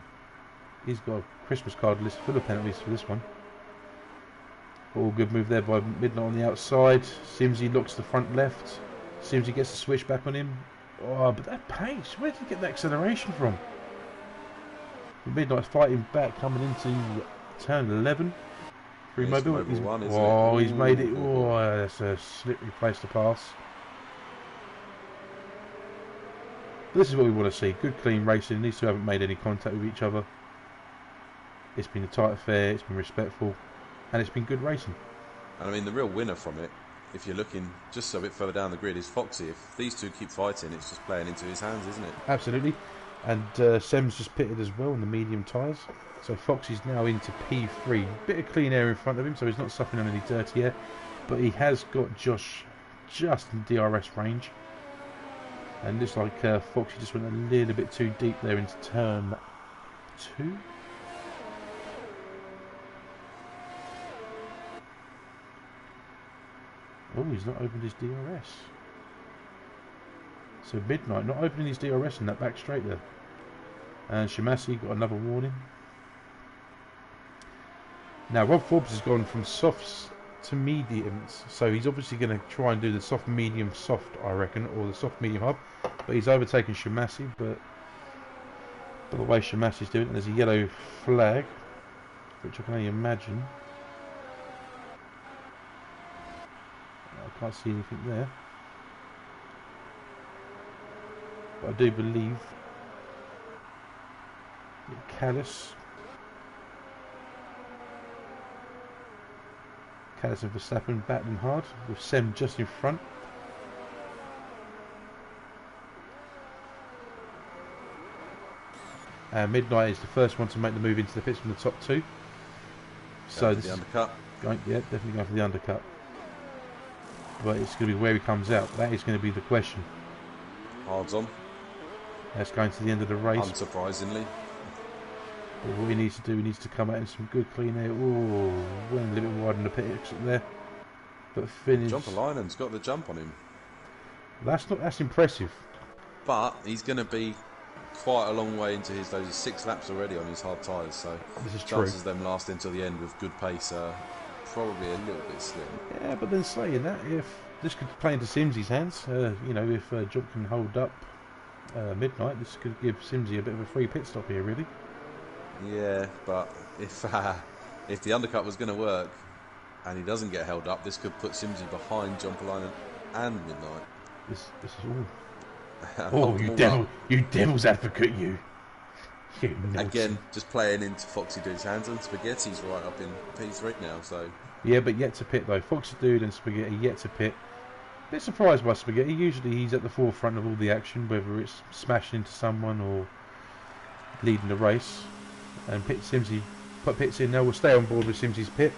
he's got a Christmas card list full of penalties for this one. All good move there by Midnight on the outside. Simsey looks to front left. Simsey gets the switch back on him. Oh, but that pace, where did he get that acceleration from? Midnight's fighting back, coming into turn 11. Through Mobile. He's made it. Oh, that's a slippery place to pass. This is what we want to see. Good, clean racing. These two haven't made any contact with each other. It's been a tight affair. It's been respectful. And it's been good racing. And I mean, the real winner from it, if you're looking just a bit further down the grid, is Foxy. If these two keep fighting, it's just playing into his hands, isn't it? Absolutely. And Sem's just pitted as well on the medium tyres. So Foxy's now into P3. Bit of clean air in front of him, so he's not suffering on any dirty air. But he has got Josh just in DRS range. And looks like Foxy just went a little bit too deep there into turn 2. Oh, he's not opened his DRS. So Midnight not opening his DRS in that back straight there. And Shimasi got another warning. Now Rob Forbes has gone from softs to mediums, so he's obviously going to try and do the soft, medium, soft, I reckon, or the soft, medium, hub. But he's overtaken Shimasi, but by the way Shimasi's doing it, there's a yellow flag, which I can only imagine. I can't see anything there. But I do believe Callis and Verstappen battling hard with Sem just in front. Midnight is the first one to make the move into the pits from the top 2. So this the undercut. Yeah, definitely going for the undercut. But it's going to be where he comes out. That is going to be the question. Hards on. That's going to the end of the race. Unsurprisingly. But what he needs to do, he needs to come out in some good clean air. Oh, went a little bit wide on the pit exit there. But finish. Jumper Lynen's got the jump on him. That's impressive. But he's going to be quite a long way into those 6 laps already on his hard tyres. So this is chances true. of them lasting until the end with good pace are probably a little bit slim. Yeah, but then saying that, if this could play into Simsy's hands, you know, if Jump can hold up Midnight, this could give Simsy a bit of a free pit stop here, really. Yeah, but if the undercut was going to work and he doesn't get held up, this could put Simsy behind Jumper Linen and Midnight. This is all. Oh, you devil's advocate, you. Again, just playing into Foxy Dude's hands, and Spaghetti's right up in P3 now, so... Yeah, but yet to pit, though. Foxy Dude and Spaghetti yet to pit. Bit surprised by Spaghetti. Usually he's at the forefront of all the action, whether it's smashing into someone or leading the race. And Simsy put pits in now. We'll stay on board with Simsy's pit.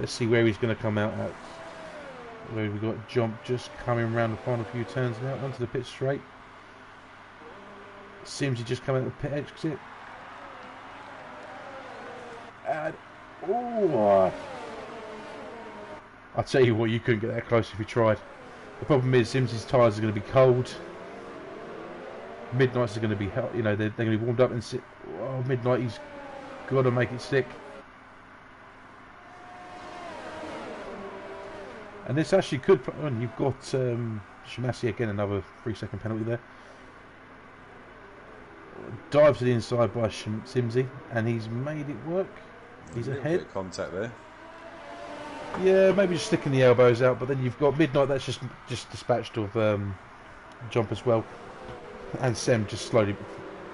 Let's see where he's going to come out at. Where we've got Jump just coming around the final few turns now, onto the pit straight. Simsy just coming out the pit exit. And I'll tell you what, you couldn't get that close if you tried. The problem is Simsy's tyres are going to be cold. Midnight's are going to be, you know, they're going to be warmed up and sit. Oh, Midnight, he's got to make it stick. And this actually could. You've got Shimasi again, another 3-second penalty there. Dive to the inside by Simsy, and he's made it work. He's ahead. Bit of contact there. Yeah, maybe just sticking the elbows out, but then you've got Midnight that's just dispatched of Jump as well, and Sem just slowly,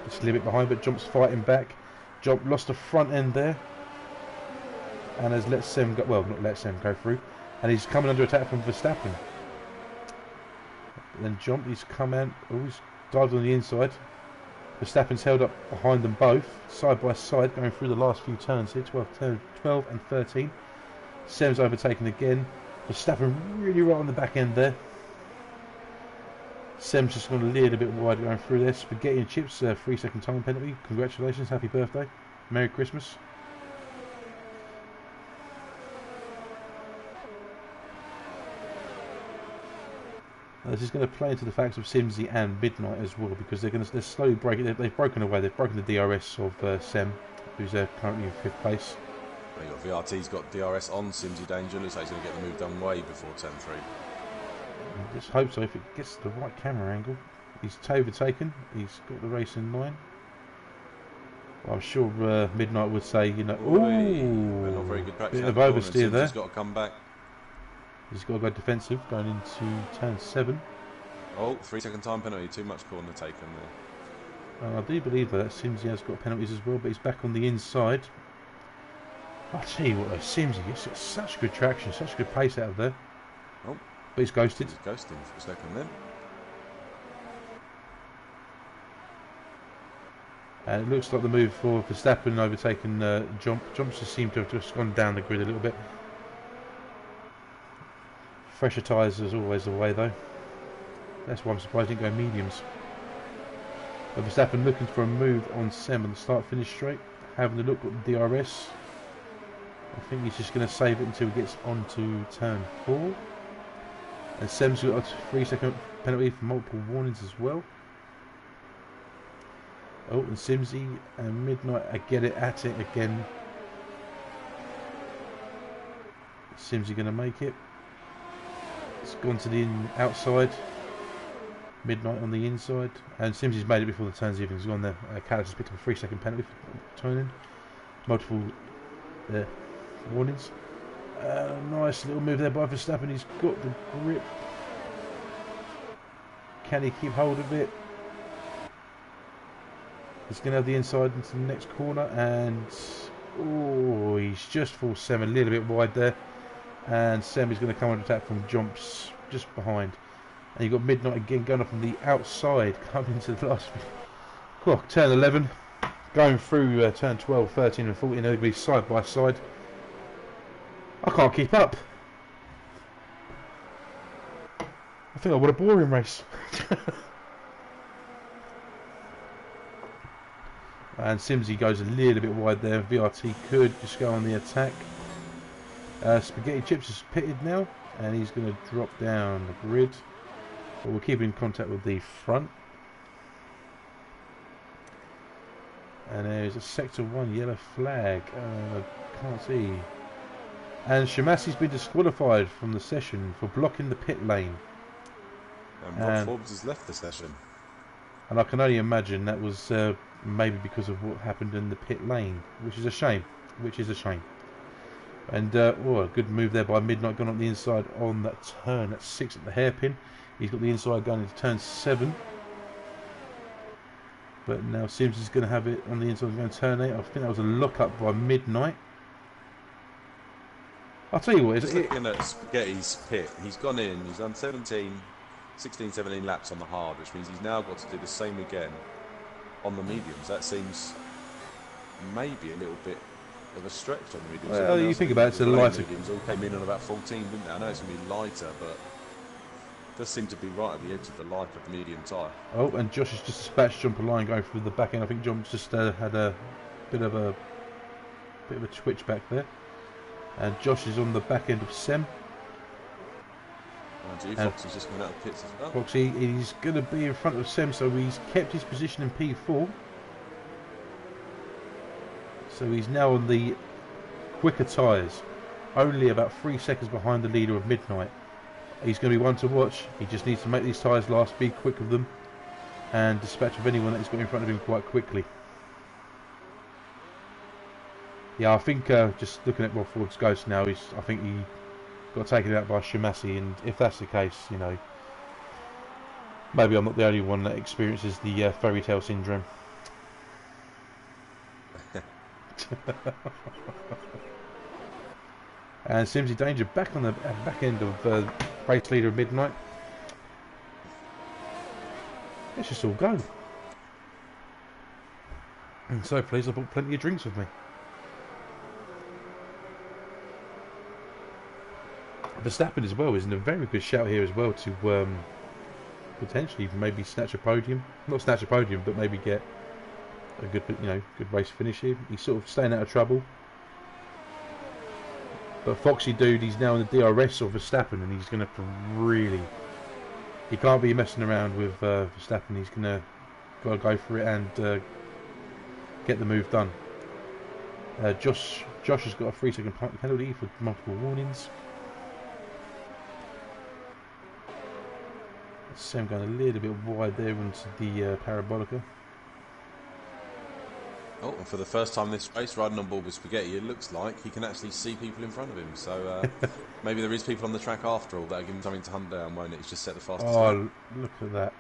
just a little bit behind, but Jump's fighting back. Jump lost the front end there, and has let Sem go. Well, not let Sem go through, and he's coming under attack from Verstappen. And then Jump, he's come out. Oh, he's dived on the inside. Verstappen's held up behind them both, side by side, going through the last few turns here, 12 and 13. Sem's overtaken again. Verstappen really right on the back end there. Sem's just gone a little bit wide going through there. Spaghetti and Chips, 3-second time penalty. Congratulations, happy birthday. Merry Christmas. This is going to play into the facts of Simsy and Midnight as well, because they're slowly breaking. They've broken away. They've broken the DRS of Sem, who's currently in 5th place. Well, VRT's got DRS on Simsy Danger. Looks like he's going to get the move done way before 10-3. Just hope so. If it gets the right camera angle, he's overtaken. He's got the race in line. Well, I'm sure Midnight would say, you know, ooh, not very good practice. Bit of oversteer there. He's got to come back. He's got to go defensive going into turn 7. Oh, 3-second time penalty. Too much corner taken there. I do believe that Simsy has got penalties as well, but he's back on the inside. I'll tell you what, Simsy gets such good traction, such good pace out of there. Oh, but he's ghosted. He's ghosting for a second then. And it looks like the move for Verstappen overtaking Jump. Jumps just seem to have just gone down the grid a little bit. Fresher tyres is always the way though. That's why I'm surprised he didn't go mediums. But Verstappen looking for a move on Sem on the start-finish straight. Having a look at the DRS. I think he's just going to save it until he gets onto turn 4. And Sem's got a 3-second penalty for multiple warnings as well. Oh, and Simsy and Midnight are get it at it again. Simsy going to make it. It's gone to the outside. Midnight on the inside. And Simsy's made it before the turn's even. He's gone there. Callis has picked up a 3-second penalty for turning. Multiple warnings. Nice little move there by Verstappen. He's got the grip. Can he keep hold of it? He's going to have the inside into the next corner. And oh, he's just forced Sem a little bit wide there. And Sem is going to come on attack from jumps just behind. And you've got Midnight again going up on the outside, coming into the last turn 11. Going through turn 12, 13 and 14, they'll be side by side. I can't keep up. I think I want a boring race. And Simsy goes a little bit wide there. VRT could just go on the attack. Spaghetti Chips is pitted now, and he's going to drop down the grid. But we'll keep in contact with the front. And there's a sector 1 yellow flag. Can't see. And Shamassi's been disqualified from the session for blocking the pit lane. And Rob Forbes has left the session. And I can only imagine that was maybe because of what happened in the pit lane, which is a shame. And oh, a good move there by Midnight, gone up the inside on that turn at 6 at the hairpin. He's got the inside going into turn 7. But now Sims is going to have it on the inside going to turn 8. I think that was a lock up by Midnight. I'll tell you what. Just looking at Spaghetti's pit, he's gone in, he's done 16, 17 laps on the hard, which means he's now got to do the same again on the mediums. That seems maybe a little bit of a stretch on the mediums. Well, you think about it, it's a lighter. Mediums all came in on about 14, didn't they? I know it's going to be lighter, but it does seem to be right at the edge of the life of the medium tyre. Oh, and Josh has just dispatched jumper line going through the back end. I think John's just had a bit of a twitch back there. And Josh is on the back end of Sem. Foxy's just coming out of the pits as well. Foxy, he's going to be in front of Sem, so he's kept his position in P4. So he's now on the quicker tyres, only about 3 seconds behind the leader of Midnight. He's going to be one to watch. He just needs to make these tyres last, be quick with them, and dispatch of anyone that he's got in front of him quite quickly. Yeah, I think just looking at Rob Ford's ghost now, I think he got taken out by Shamassi, and if that's the case, you know, maybe I'm not the only one that experiences the fairy tale syndrome. And Simsy Danger back on the back end of race leader of Midnight. Let's just all go. And so please, I brought plenty of drinks with me. Verstappen as well is in a very good shout here as well to potentially maybe snatch a podium. Not snatch a podium, but maybe get a good, good race finish here. He's sort of staying out of trouble. But Foxy dude, he's now in the DRS of Verstappen, and he's going to have to really... He can't be messing around with Verstappen. He's going to got to go for it and get the move done. Josh has got a 3-second penalty for multiple warnings. Sam going a little bit wide there into the parabolica. Oh, and for the first time this race, riding on board with Spaghetti, it looks like he can actually see people in front of him. So maybe there is people on the track after all that are giving something to hunt down, won't it? It's just set the fastest. Oh, look at that.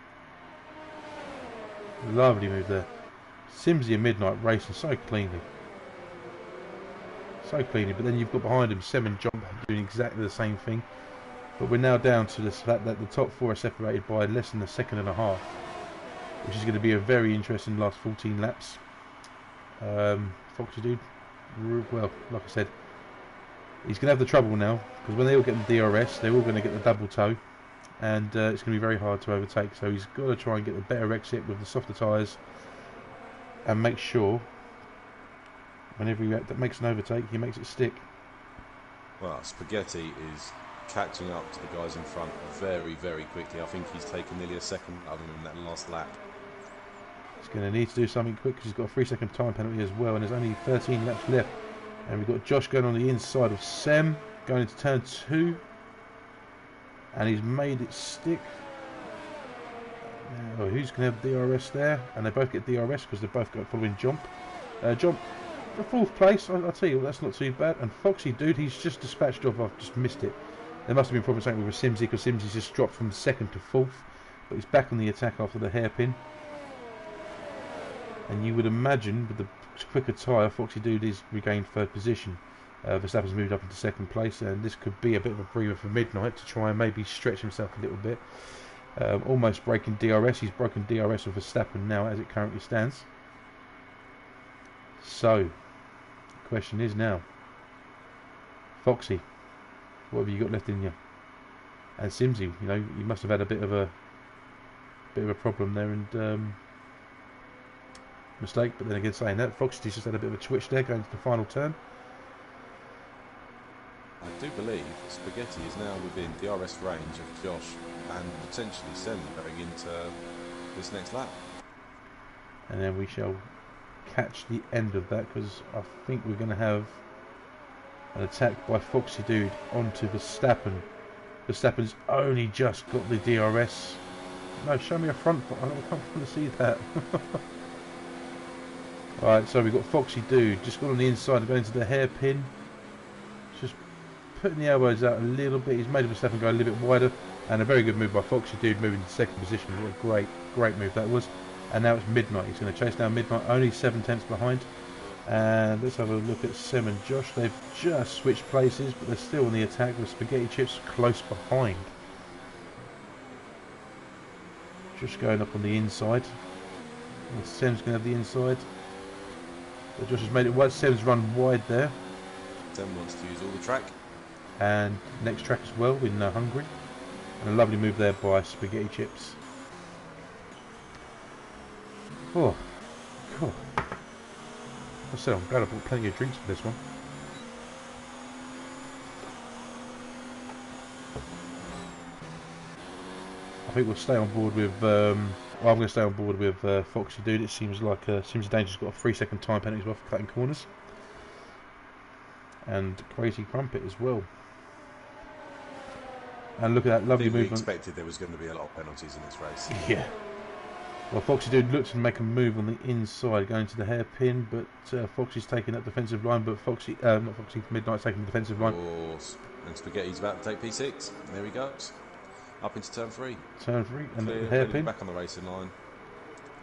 Lovely move there. Simsy and Midnight racing so cleanly. So cleanly, but then you've got behind him Sem and Jump doing exactly the same thing. But we're now down to this fact that the top 4 are separated by less than a second and a half, which is going to be a very interesting last 14 laps. Foxy dude, well, like I said, he's going to have the trouble now, because when they all get the DRS, they're all going to get the double toe, and it's going to be very hard to overtake. So he's got to try and get the better exit with the softer tyres, and make sure whenever he makes an overtake, he makes it stick. Well, Spaghetti is catching up to the guys in front very, very quickly. I think he's taken nearly a second other than that last lap. He's going to need to do something quick because he's got a 3-second time penalty as well, and there's only 13 laps left. And we've got Josh going on the inside of Sem, going into turn 2, and he's made it stick. Now, who's going to have DRS there? And they both get DRS because they've both got following Jump. Jump, the 4th place, I'll tell you what, that's not too bad. And Foxy Dude, he's just dispatched off, I've just missed it. There must have been probably something with Simsy, because Simsy's just dropped from 2nd to 4th, but he's back on the attack after the hairpin. And you would imagine with the quicker tyre, Foxy Dude is regained 3rd position. Verstappen's moved up into 2nd place, and this could be a bit of a breather for Midnight to try and maybe stretch himself a little bit. Almost breaking DRS. He's broken DRS with Verstappen now as it currently stands. So, the question is now, Foxy, what have you got left in you? And Simsy, you know, you must have had a bit of a problem there, and mistake. But then again, saying that, Foxy's just had a bit of a twitch there going to the final turn. I do believe Spaghetti is now within DRS range of Josh and potentially Sem going into this next lap. And then we shall catch the end of that, because I think we're going to have an attack by Foxy Dude onto Verstappen. Verstappen's only just got the DRS. No, show me a front foot. I can't want to see that. Alright, so we've got Foxy Dude just got on the inside and going to the hairpin. Just putting the elbows out a little bit. He's made Verstappen go a little bit wider, and a very good move by Foxy Dude, moving to 2nd position. What a great move that was. And now it's Midnight. He's going to chase down Midnight, only 7 tenths behind. And let's have a look at Sem and Josh. They've just switched places, but they're still on the attack with Spaghetti Chips close behind. Just going up on the inside. And Sem's going to have the inside. But Josh has made it wide. Sem's run wide there. Sem wants to use all the track. And next track as well in Hungary. And a lovely move there by Spaghetti Chips. Oh, cool. I said I'm glad I bought plenty of drinks for this one. I think we'll stay on board with. Well, I'm going to stay on board with Foxy Dude. It seems like Simsy Danger's got a 3-second time penalty as well for cutting corners, and Crazy Crumpet as well. And look at that lovely movement. We expected there was going to be a lot of penalties in this race. Yeah. Well, Foxy Dude looked to make a move on the inside, going to the hairpin, but Foxy's taking that defensive line, but not Foxy, Midnight's taking the defensive line. And Spaghetti's about to take P6. There he goes. Up into turn 3. Turn 3, and Clear, the hairpin. Back on the racing line.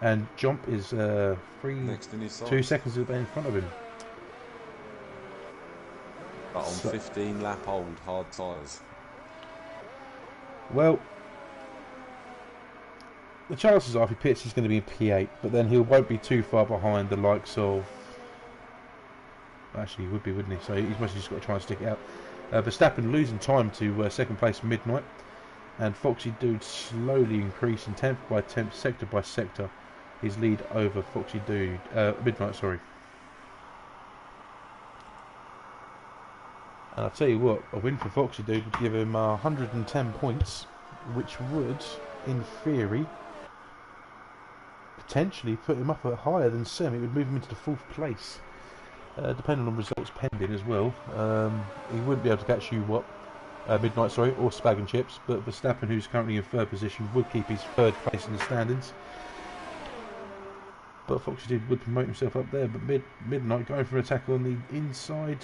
And Jump is next in his side. 2 seconds in front of him. But on 15 lap old hard tyres. Well, the chances are if he pits he's going to be in P8, but then he won't be too far behind the likes of... Actually he would be, wouldn't he? So he's mostly just got to try and stick it out. Verstappen losing time to 2nd place Midnight, and Foxy Dude slowly increasing 10th by 10th, sector by sector, his lead over Foxy Dude, Midnight, sorry. And I'll tell you what, a win for Foxy Dude would give him 110 points, which would, in theory, potentially put him up at higher than Sem. It would move him into the 4th place, depending on results pending as well. He wouldn't be able to catch Midnight, sorry, or Spag and Chips, but Verstappen, who's currently in 3rd position, would keep his 3rd place in the standings. But Foxy Dude would promote himself up there. But Midnight going for an attack on the inside.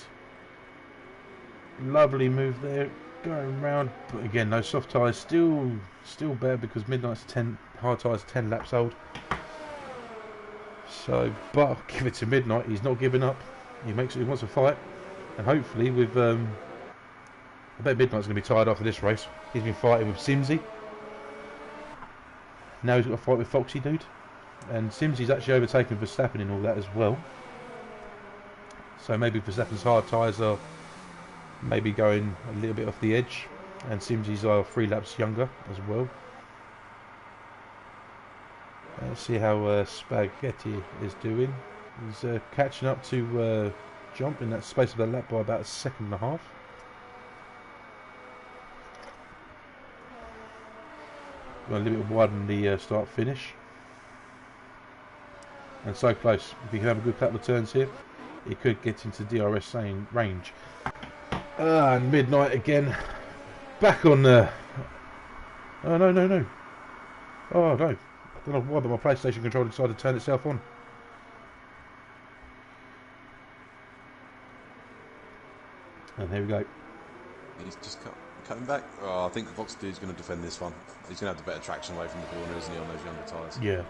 Lovely move there, going round, but again, those soft tyres still bare because Midnight's hard tyres 10 laps old. So, but I'll give it to Midnight. He's not giving up. He wants to fight, and hopefully with I bet Midnight's going to be tired after this race. He's been fighting with Simsy. Now he's got to fight with Foxy Dude, and Simsy's actually overtaken Verstappen in all that as well. So maybe Verstappen's hard tyres are maybe going a little bit off the edge. And Simsy's are 3 laps younger as well. Let's see how Spaghetti is doing. He's catching up to Jump in that space of a lap by about 1.5 seconds. Got a little bit wider than the start finish. And so close. If he can have a good couple of turns here, he could get into DRS range. And Midnight again. Back on the... Oh, no. Oh, no. I don't know why, but my PlayStation controller decided to turn itself on. And here we go. He's just cutting back. Oh, I think Fox Dude's going to defend this one. He's going to have the better traction away from the corner, isn't he, on those younger tyres? Yeah.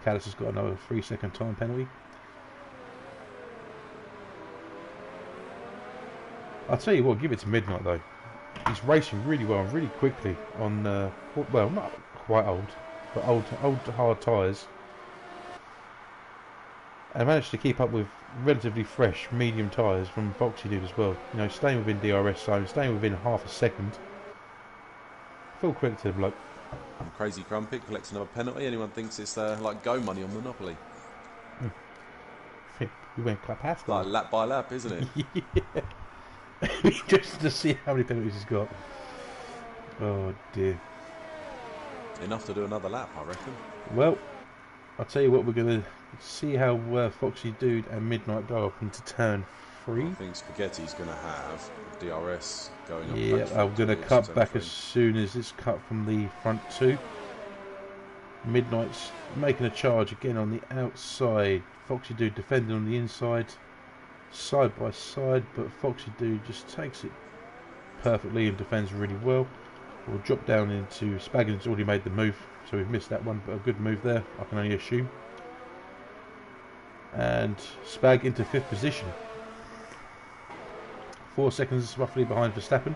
Callis has got another 3-second time penalty. I'll tell you what, give it to Midnight though. He's racing really well and really quickly on, well, not quite old, but old hard tyres. And managed to keep up with relatively fresh medium tyres from Foxy Dude as well. You know, staying within DRS zone, staying within 0.5 second. Full credit to the bloke. Crazy Crumpet collects another penalty. Anyone thinks it's like go money on Monopoly? We went past like lap by lap, isn't it? Yeah. Just to see how many penalties he's got. Oh dear. Enough to do another lap, I reckon. Well, I'll tell you what, we're going to see how Foxy Dude and Midnight go up into turn 3. I think Spaghetti's going to have DRS going up. Yeah, I'm going to cut back as soon as it's cut from the front 2. Midnight's making a charge again on the outside. Foxy Dude defending on the inside. Side by side, but Foxy Dude just takes it perfectly and defends really well. We'll drop down into Spaghetti's already made the move, so we've missed that one, but a good move there, I can only assume. And Spag into 5th position. 4 seconds roughly behind Verstappen.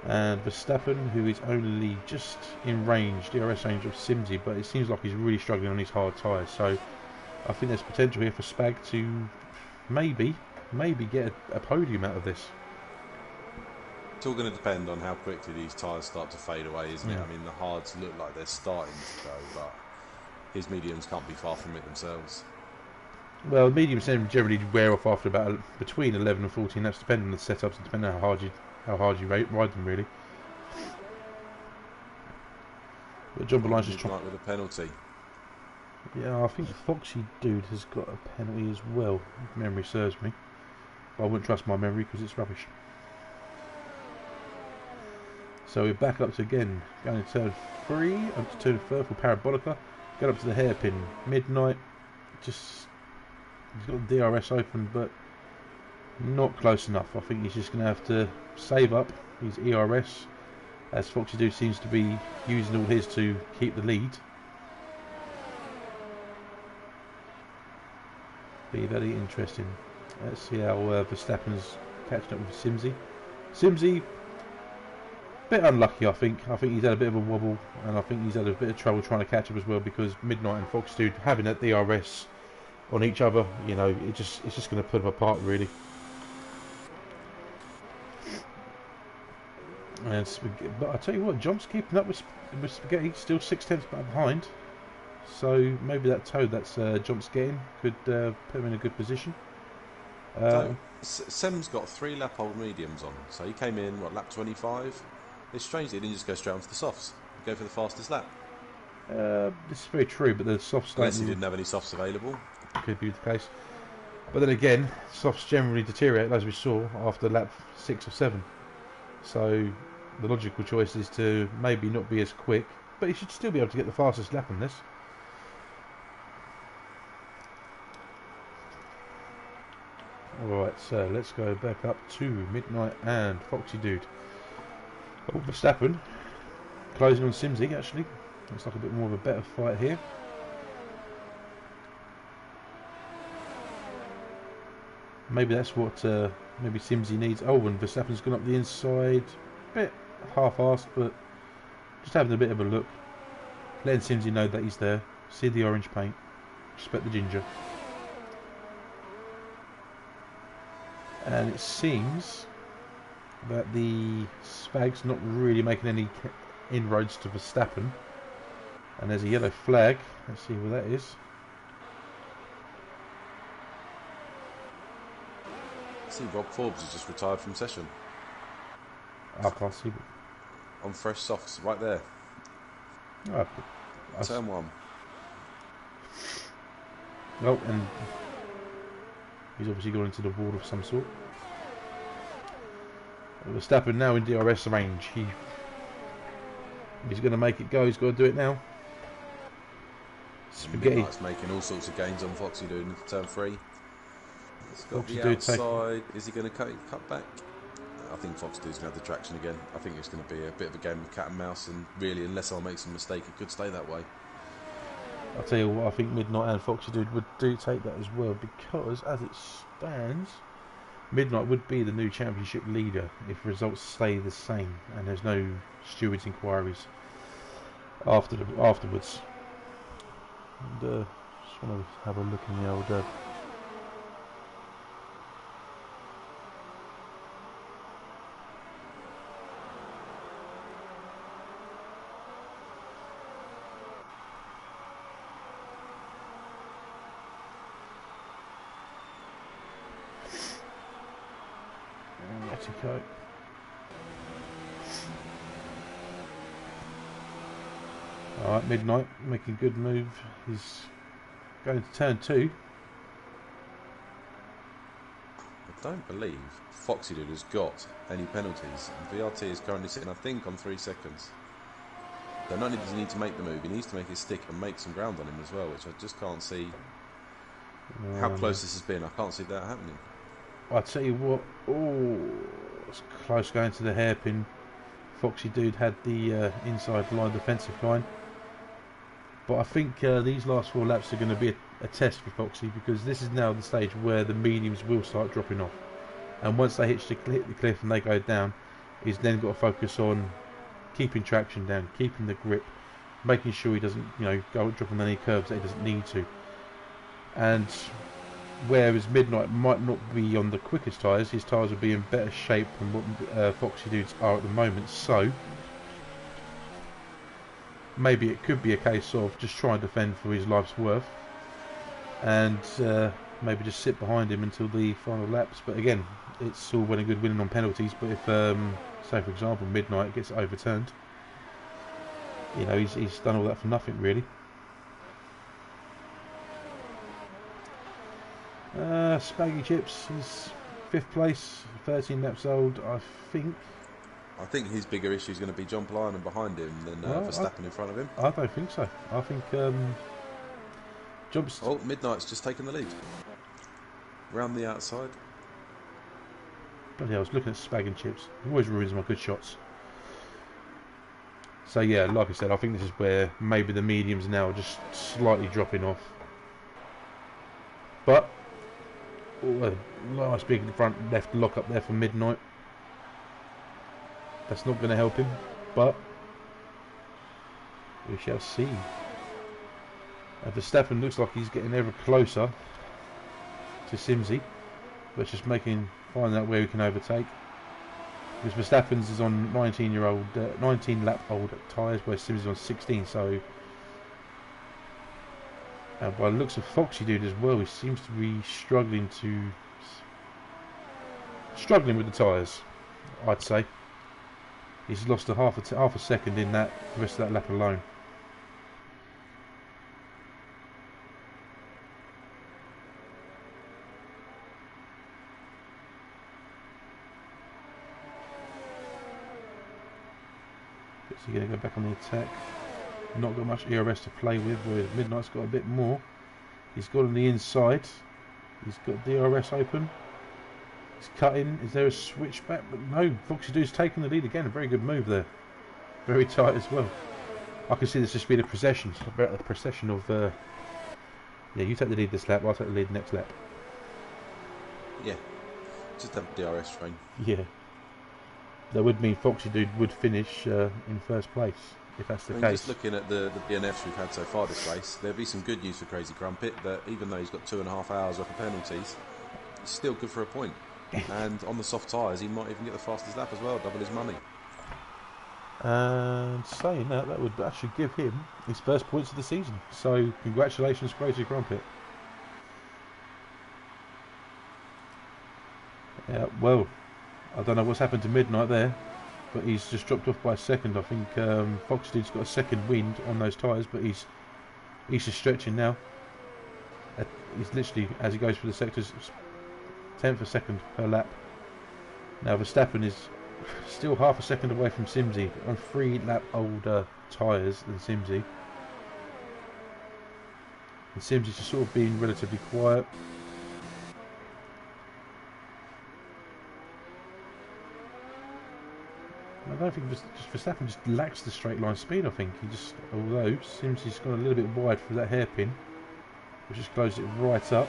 And Verstappen, who is only just in range, DRS range of Simsy, but it seems like he's really struggling on his hard tyres. So I think there's potential here for Spag to maybe get a podium out of this. It's all going to depend on how quickly these tyres start to fade away, isn't it? I mean, the hards look like they're starting to go, but his mediums can't be far from it themselves. Well, mediums generally wear off after about between 11 and 14 laps, depending on the setups and depending on how hard you ride them, really. But John Beline's just trying with a penalty. Yeah, I think Foxy Dude has got a penalty as well, if memory serves me. But I wouldn't trust my memory because it's rubbish. So we're back up to again, going to turn 3, up to turn 4 for Parabolica. Get up to the hairpin. Midnight, just, he's got the DRS open, but not close enough. I think he's just going to have to save up his ERS, as Foxy Dude seems to be using all his to keep the lead. Be very interesting. Let's see how Verstappen's catching up with Simsy. Simsy, bit unlucky, I think. I think he's had a bit of a wobble, and I think he's had a bit of trouble trying to catch up as well, because Midnight and Fox Dude having that DRS on each other, you know, it's just going to put them apart, really. And but I tell you what, John's keeping up with Spaghetti, still 6/10 behind. So maybe that toe that's John's getting could put him in a good position. So Sem's got 3 lap-old mediums on, so he came in, what, lap 25? It's strange that he didn't just go straight onto the softs, go for the fastest lap. This is very true, but the softs unless he didn't have any softs available. Could be the case. But then again, softs generally deteriorate, as we saw, after lap 6 or 7. So the logical choice is to maybe not be as quick, but he should still be able to get the fastest lap on this. Alright, so let's go back up to Midnight and Foxy Dude. Oh, Verstappen closing on Simsy, actually. Looks like a bit more of a better fight here. Maybe that's what maybe Simsy needs. Oh, and Verstappen's gone up the inside. Bit half-assed, but just having a bit of a look. Letting Simsy know that he's there. See the orange paint. Respect the ginger. And it seems that the Spag's not really making any inroads to Verstappen. And there's a yellow flag. Let's see where that is. I see Rob Forbes has just retired from session. I can't see. On fresh softs, right there. Oh, Turn 1. Oh, and he's obviously gone into the wall of some sort. Verstappen now in DRS range. He's going to make it go. He's got to do it now. Spaghetti. Midnight's making all sorts of gains on Foxy Dude into turn 3. He's got Foxy the Dude outside. Is he going to cut back? I think Fox Dude's going to have the traction again. I think it's going to be a bit of a game of cat and mouse, and really, unless I make some mistake, it could stay that way. I'll tell you what, I think Midnight and Foxy Dude would take that as well, because as it stands, Midnight would be the new championship leader if results stay the same and there's no stewards' inquiries afterwards. And just want to have a look in the old Etiquette. Alright, Midnight making good move. He's going to turn 2. I don't believe Foxy Dude has got any penalties. And VRT is currently sitting, I think, on 3 seconds. So not only does he need to make the move, he needs to make his stick and make some ground on him as well, which I just can't see how close this has been. I can't see that happening. I'll tell you what, it's close going to the hairpin. Foxy Dude had the inside line, defensive line. But I think these last 4 laps are going to be a test for Foxy, because this is now the stage where the mediums will start dropping off. And once they hit the cliff and they go down, he's then got to focus on keeping traction down, keeping the grip, making sure he doesn't, go dropping any curves that he doesn't need to. And whereas Midnight might not be on the quickest tyres, his tyres will be in better shape than what Foxy Dudes are at the moment. So maybe it could be a case of just try and defend for his life's worth, and maybe just sit behind him until the final laps. But again, it's all well and good winning on penalties, but if say for example Midnight gets overturned, he's done all that for nothing really. Spaggy Chips is 5th place, 13 laps old, I think. I think his bigger issue is going to be John Plyman behind him than Verstappen in front of him. I don't think so. I think Midnight's just taken the lead. Round the outside. Bloody hell, I was looking at Spag and Chips. He always ruins my good shots. So yeah, like I said, I think this is where maybe the mediums now are just slightly dropping off. But nice big front left lock up there for Midnight. That's not going to help him, but we shall see. Verstappen looks like he's getting ever closer to Simsy, but just finding out where he can overtake. Because Verstappen's is on 19 lap old tyres, where Simsy's on 16. So, and by the looks of Foxy Dude as well, he seems to be struggling with the tyres, I'd say. He's lost half a second in the rest of that lap alone. Is he going to go back on the attack? Not got much ERS to play with, whereas Midnight's got a bit more. He's got on the inside. He's got DRS open. He's cutting. Is there a switch back? But no, Foxy Dude's taking the lead again. A very good move there. Very tight as well. I can see this just being a procession. A procession of yeah, you take the lead this lap, I'll take the lead next lap. Yeah. Just have a DRS train. Yeah. That would mean Foxy Dude would finish in first place, if that's the case. Just looking at the DNFs we've had so far this race, there'll be some good news for Crazy Crumpet, that even though he's got 2.5 hours worth of penalties, he's still good for a point. And on the soft tyres, he might even get the fastest lap as well, double his money. And saying that, that should give him his first points of the season. So congratulations, Crazy Crumpet. Yeah, well, I don't know what's happened to Midnight there, but he's just dropped off by a second. I think Fox Dude's got a second wind on those tyres, but he's just stretching now. He's literally, as he goes through the sectors, 10th a second per lap. Now Verstappen is still half a second away from Simsy, on 3 lap older tyres than Simsy. And Simsy's just sort of being relatively quiet. I don't think Verstappen just lacks the straight line speed. I think although Simsy's gone a little bit wide for that hairpin, which just closed it right up.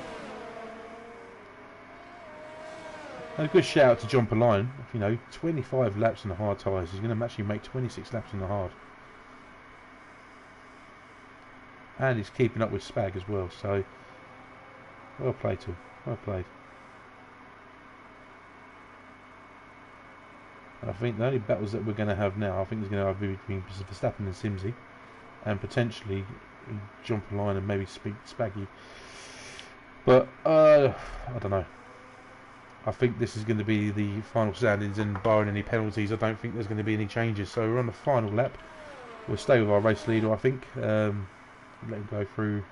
And a good shout out to John Perline. 25 laps in the hard tyres. He's going to actually make 26 laps in the hard. And he's keeping up with Spag as well. So, well played to him. Well played. And I think the only battles that we're going to have now, I think is going to be between Verstappen and Simsy. And potentially John Perline and maybe Spaggy. But, I don't know. I think this is going to be the final standings, and barring any penalties, I don't think there's going to be any changes. So we're on the final lap. We'll stay with our race leader, I think. Let him go through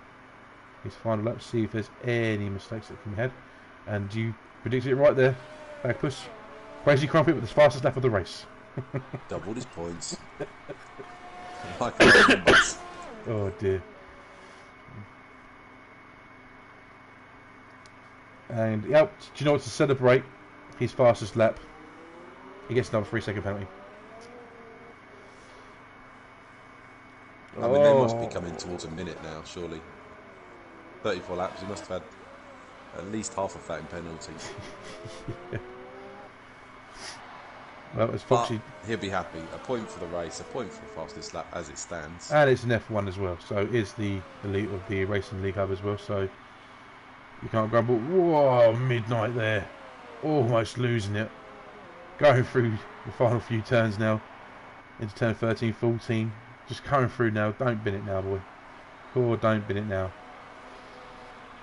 his final lap, see if there's any mistakes that can be had. And you predicted it right there, Bagpuss. Crazy Crumpet with the fastest lap of the race. Doubled his points. Oh dear. And yep, do you know what, to celebrate his fastest lap, he gets another 3-second penalty. I mean, they must be coming towards a minute now, surely. 34 laps, he must have had at least half of that in penalties. Yeah. Well, it's Foxy. He'll be happy. A point for the race, a point for the fastest lap as it stands. And it's an F1 as well, so it is the elite of the Racing League Hub as well, so you can't grumble. Whoa, Midnight there. Almost losing it. Going through the final few turns now. Into turn 13, 14. Just coming through now. Don't bin it now, boy. Core, don't bin it now.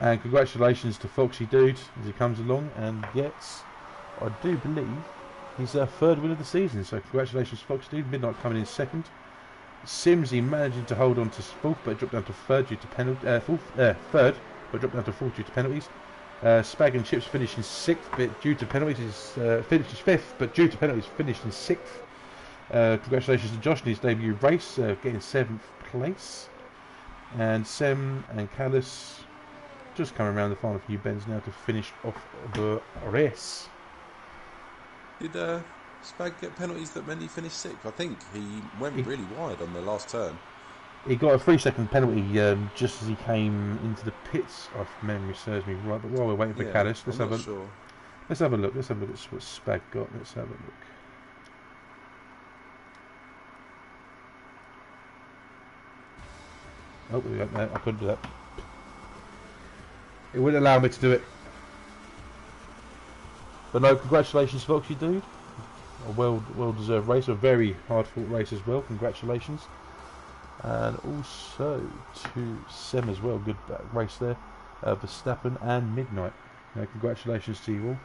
And congratulations to Foxy Dude as he comes along and gets, I do believe, his third win of the season. So congratulations, Foxy Dude. Midnight coming in second. Simsy managing to hold on to fourth, but dropped down to third due to third, but dropped down to fourth due to penalties. Spag and Chips finished in sixth, but due to penalties, finished fifth, but due to penalties, finished in sixth. Congratulations to Josh in his debut race, getting 7th place. And Sem and Callis just coming around the final few bends now to finish off the race. Did Spag get penalties that meant he finished sixth? I think he went really wide on the last turn. He got a 3-second penalty just as he came into the pits, if memory serves me right. But while we're waiting for Callis, let's have a look. Let's have a look at what Spag got. Let's have a look. Oh, no, I couldn't do that. It wouldn't allow me to do it. But no, congratulations, Foxy Dude. A well-deserved race, a very hard-fought race as well. Congratulations. And also to Sem as well, good race there. Verstappen and Midnight. Congratulations to you all.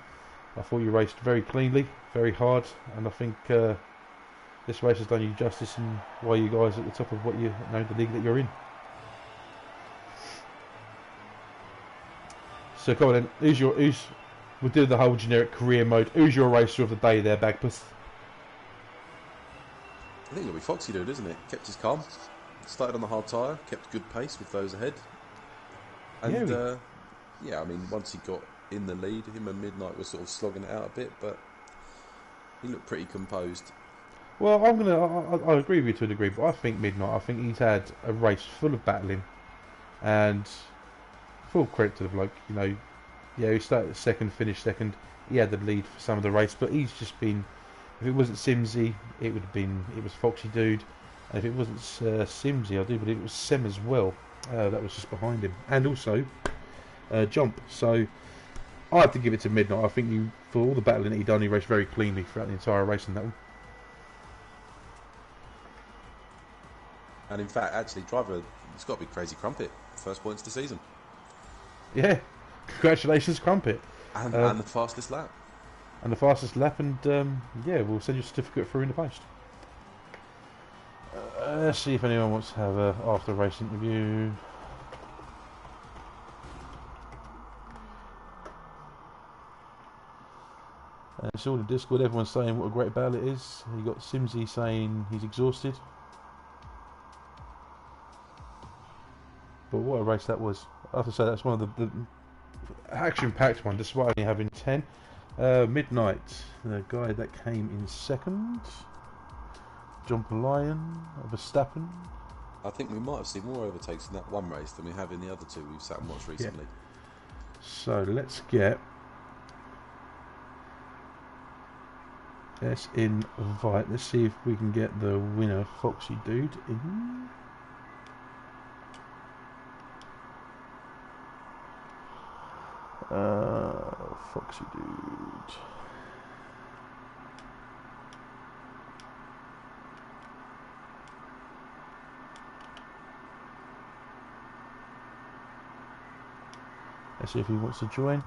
I thought you raced very cleanly, very hard, and I think this race has done you justice in why you guys are at the top of what the league that you're in. So come on then, we'll do the whole generic career mode. Who's your racer of the day there, Bagpuss? I think it'll be Foxy Dude, isn't it? Kept his calm. Started on the hard tyre, kept good pace with those ahead. And I mean, once he got in the lead, him and Midnight were sort of slogging it out a bit, but he looked pretty composed. Well, I agree with you to a degree, but I think Midnight, he's had a race full of battling, and full credit to the bloke. He started second, finished second. He had the lead for some of the race, but he's just been. If it wasn't Simsy, it was Foxy Dude. And if it wasn't Simsy, I do believe it was Sem as well. That was just behind him. And also Jump. So I have to give it to Midnight. I think for all the battling that he done, he raced very cleanly throughout the entire race in that one. And in fact, actually, driver, it's got to be Crazy Crumpet. First points of the season. Yeah, congratulations, Crumpet. And the fastest lap. And the fastest lap, and yeah, we'll send you a certificate through in the post. Let's see if anyone wants to have a after race interview. It's all in Discord. Everyone's saying what a great battle it is. You got Simsy saying he's exhausted. But what a race that was. I have to say that's one of the action-packed one, despite only having 10. Midnight, the guy that came in second. John Lion, Verstappen. I think we might have seen more overtakes in that one race than we have in the other two we've sat and watched recently. Yeah. So let's invite. Let's see if we can get the winner, Foxy Dude, in. Foxy Dude. Let's see if he wants to join.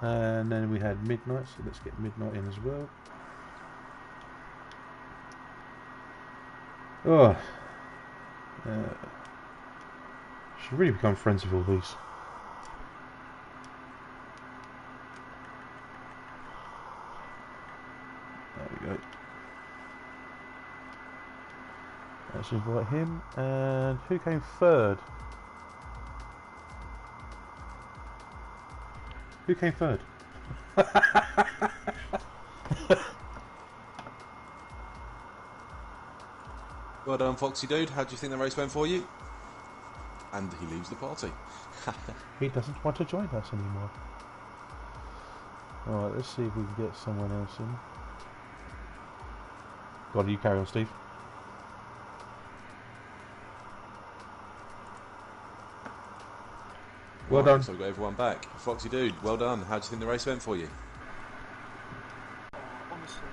And then we had Midnight, so let's get Midnight in as well. Oh, should really become friends with all these. There we go. Let's invite him. And who came third? Who came third? Well done, Foxy Dude. How do you think the race went for you? And he leaves the party. He doesn't want to join us anymore. Alright, let's see if we can get someone else in. God, you carry on, Steve. Well done. So we've got everyone back. Foxy Dude, well done. How do you think the race went for you? Honestly,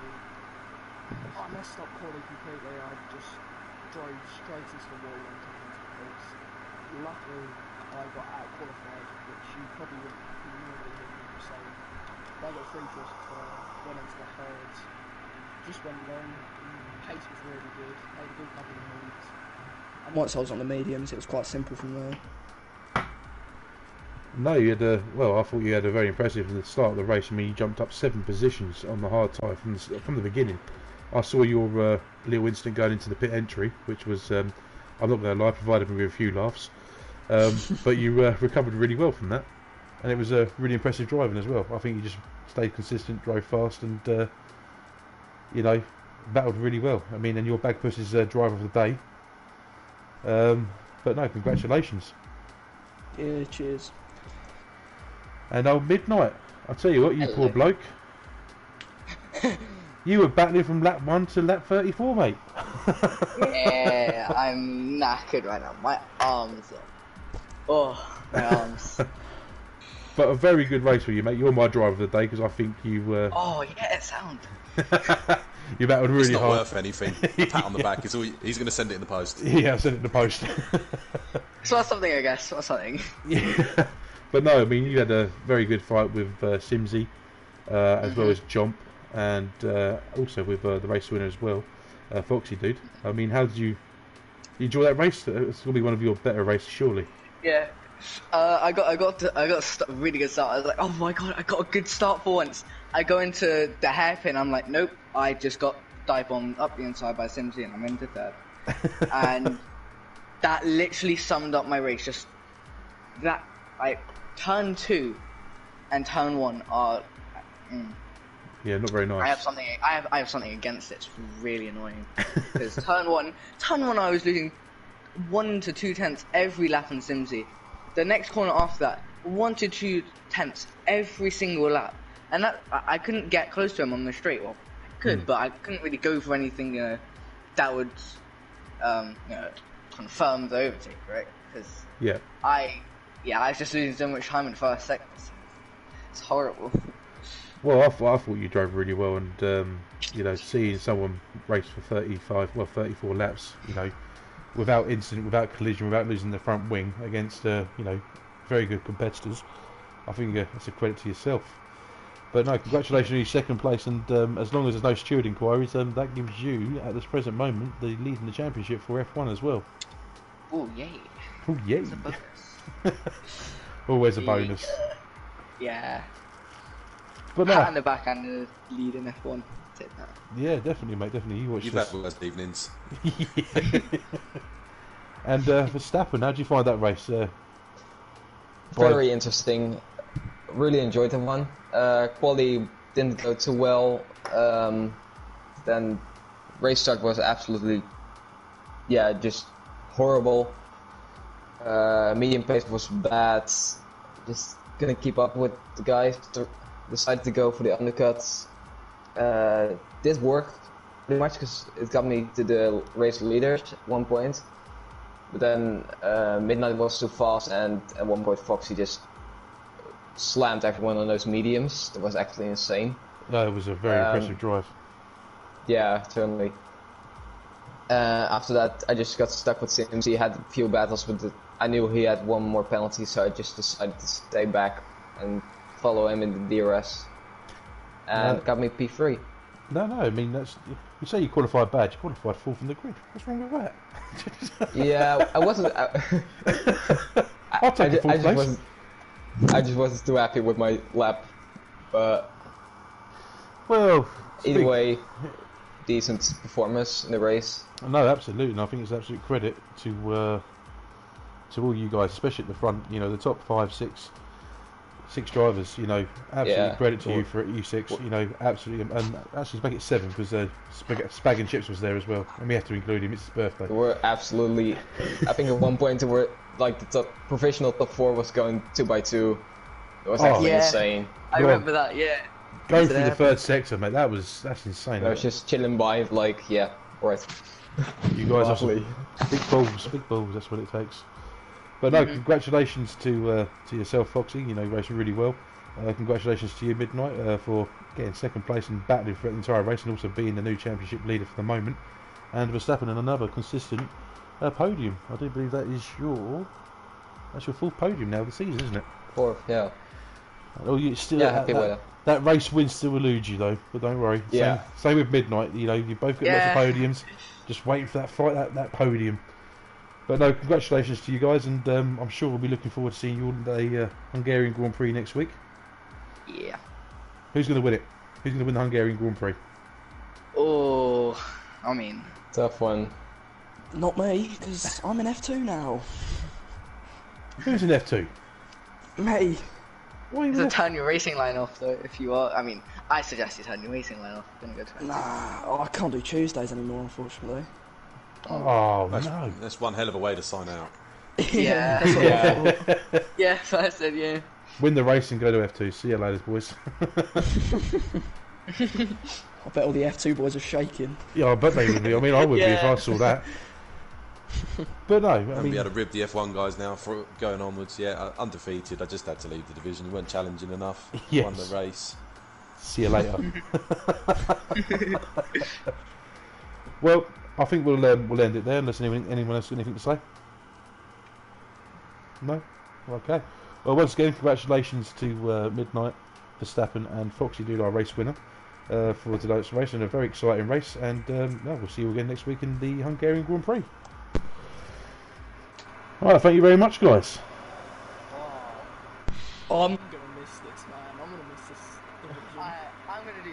I messed up quality completely. I just drove straight into the wall and took into the pits. Luckily, I got out qualified, which you probably wouldn't normally hear people say. But I got free just went into the herds, just went long. Pace was really good. Made a good couple of moves. And once I was on the mediums, it was quite simple from there. No, you had a well. I thought you had a very impressive at the start of the race. I mean, you jumped up 7 positions on the hard tyre from the beginning. I saw your little instant going into the pit entry, which was I'm not going to lie, provided me with a few laughs. But you recovered really well from that, and it was really impressive driving as well. I think you just stayed consistent, drove fast, and you know, battled really well. I mean, and your Bagpuss is driver of the day. But no, congratulations. Yeah, cheers. And old Midnight, I'll tell you what, you Hello. poor bloke. You were battling from lap 1 to lap 34, mate. Yeah, I'm knackered right now. My arms my arms. But a very good race for you, mate. You're my driver of the day because I think you... Oh, yeah, it sounds. you battled really It's not hard. worth anything. A pat on the back. He's going to send it in the post. Yeah, I sent it in the post. So that's something, I guess. What's something? Yeah. But no, I mean, you had a very good fight with Simsy, as well as Jomp, and also with the race winner as well, Foxy Dude. I mean, how did you enjoy that race? It's going to be one of your better races, surely. Yeah. I got a really good start. I was like, oh my god, I got a good start for once. I go into the hairpin. I'm like, nope. I just got dive bombed up the inside by Simsy, and I'm into third. And that literally summed up my race. Just that, turn 2 and turn 1 are. Yeah, not very nice. I have something against it. It's really annoying because turn one, I was losing 1 to 2 tenths every lap on Simsy. The next corner after that, 1 to 2 tenths every single lap, and that I couldn't get close to him on the straight. Well, I could, but I couldn't really go for anything that would confirm the overtake, right? Because I was just losing so much time in first seconds. It's horrible. Well, I thought you drove really well, and you know, seeing someone race for 34 laps, you know, without incident, without collision, without losing the front wing against, you know, very good competitors, I think it's a credit to yourself. But no, congratulations on your second place, and as long as there's no steward inquiries, that gives you, at this present moment, the lead in the championship for F1 as well. Oh yay! Oh yay! It's a bonus. Always a bonus. Yeah. But no, Pat on the back and the lead in F1. Take that. yeah, definitely, mate, definitely. You watch You've this. had worse evenings. And Verstappen, how did you find that race? Very interesting. Really enjoyed the one. Quali didn't go too well. Then race start was absolutely, yeah, just horrible. Medium pace was bad. Just couldn't keep up with the guys. Decided to go for the undercuts. This worked pretty much because it got me to the race leaders at one point. But then Midnight was too fast, and at one point Foxy just slammed everyone on those mediums. That was actually insane. No, it was a very impressive drive. Yeah, certainly. After that, I just got stuck with Sims. He had a few battles, but I knew he had one more penalty, so I just decided to stay back and follow him in the DRS. And got me P3. No, I mean, you say you qualified bad, you qualified fourth in the grid. What's wrong with that? Yeah, I wasn't. I'll take the fourth place. I just wasn't too happy with my lap, but Well, either way, decent performance in the race. No, absolutely, and I think it's absolute credit to all you guys, especially at the front. You know, the top 5, 6 drivers. You know, absolutely credit to you for you 6. You know, absolutely, and actually make it 7 because Spag and Chips was there as well, and we have to include him. It's his birthday. There were absolutely. I think at one point there were like the professional top 4 was going 2x2. It was actually insane. I remember that. Yeah. Going through the third sector, mate. That's insane. I was just chilling by, like, yeah, right. You guys are big balls. That's what it takes. But no, congratulations to yourself, Foxy. You know, you raced really well. Congratulations to you, Midnight, for getting second place and battling for the entire race, and also being the new championship leader for the moment. And Verstappen in another consistent podium. I do believe that's your full podium now of the season, isn't it? 4th, yeah. Oh, you still happy with it. That race win still eludes you though, but don't worry. Yeah. Same with Midnight. You know, you both got lots of podiums. Just waiting for that fight, that podium. But no, congratulations to you guys, and I'm sure we'll be looking forward to seeing you all in the Hungarian Grand Prix next week. Yeah. Who's going to win it? Who's going to win the Hungarian Grand Prix? Oh, I mean, tough one. Not me, because I'm in F2 now. Who's in F2? Me. So turn your racing line off though, if you are. I mean, I suggest you turn your racing line off. Gonna go to Nah, I can't do Tuesdays anymore, unfortunately. Oh, no. That's one hell of a way to sign out. Yeah. Yeah, I said, yeah. Win the race and go to F2. See you later, boys. I bet all the F2 boys are shaking. Yeah, I bet they would be. I mean, I would be if I saw that. But no, I mean, be able to rib the F1 guys now for going onwards. Yeah, undefeated. I just had to leave the division. You weren't challenging enough. Yes. Won the race. See you later. Well, I think we'll end it there unless anyone else got anything to say. No? Okay. Well, once again, congratulations to Midnight, Verstappen and Foxy Dude, our race winner, for today's race, and a very exciting race. And we'll see you again next week in the Hungarian Grand Prix. Alright, thank you very much, guys. I'm gonna miss this, man. I'm gonna miss this. I'm gonna do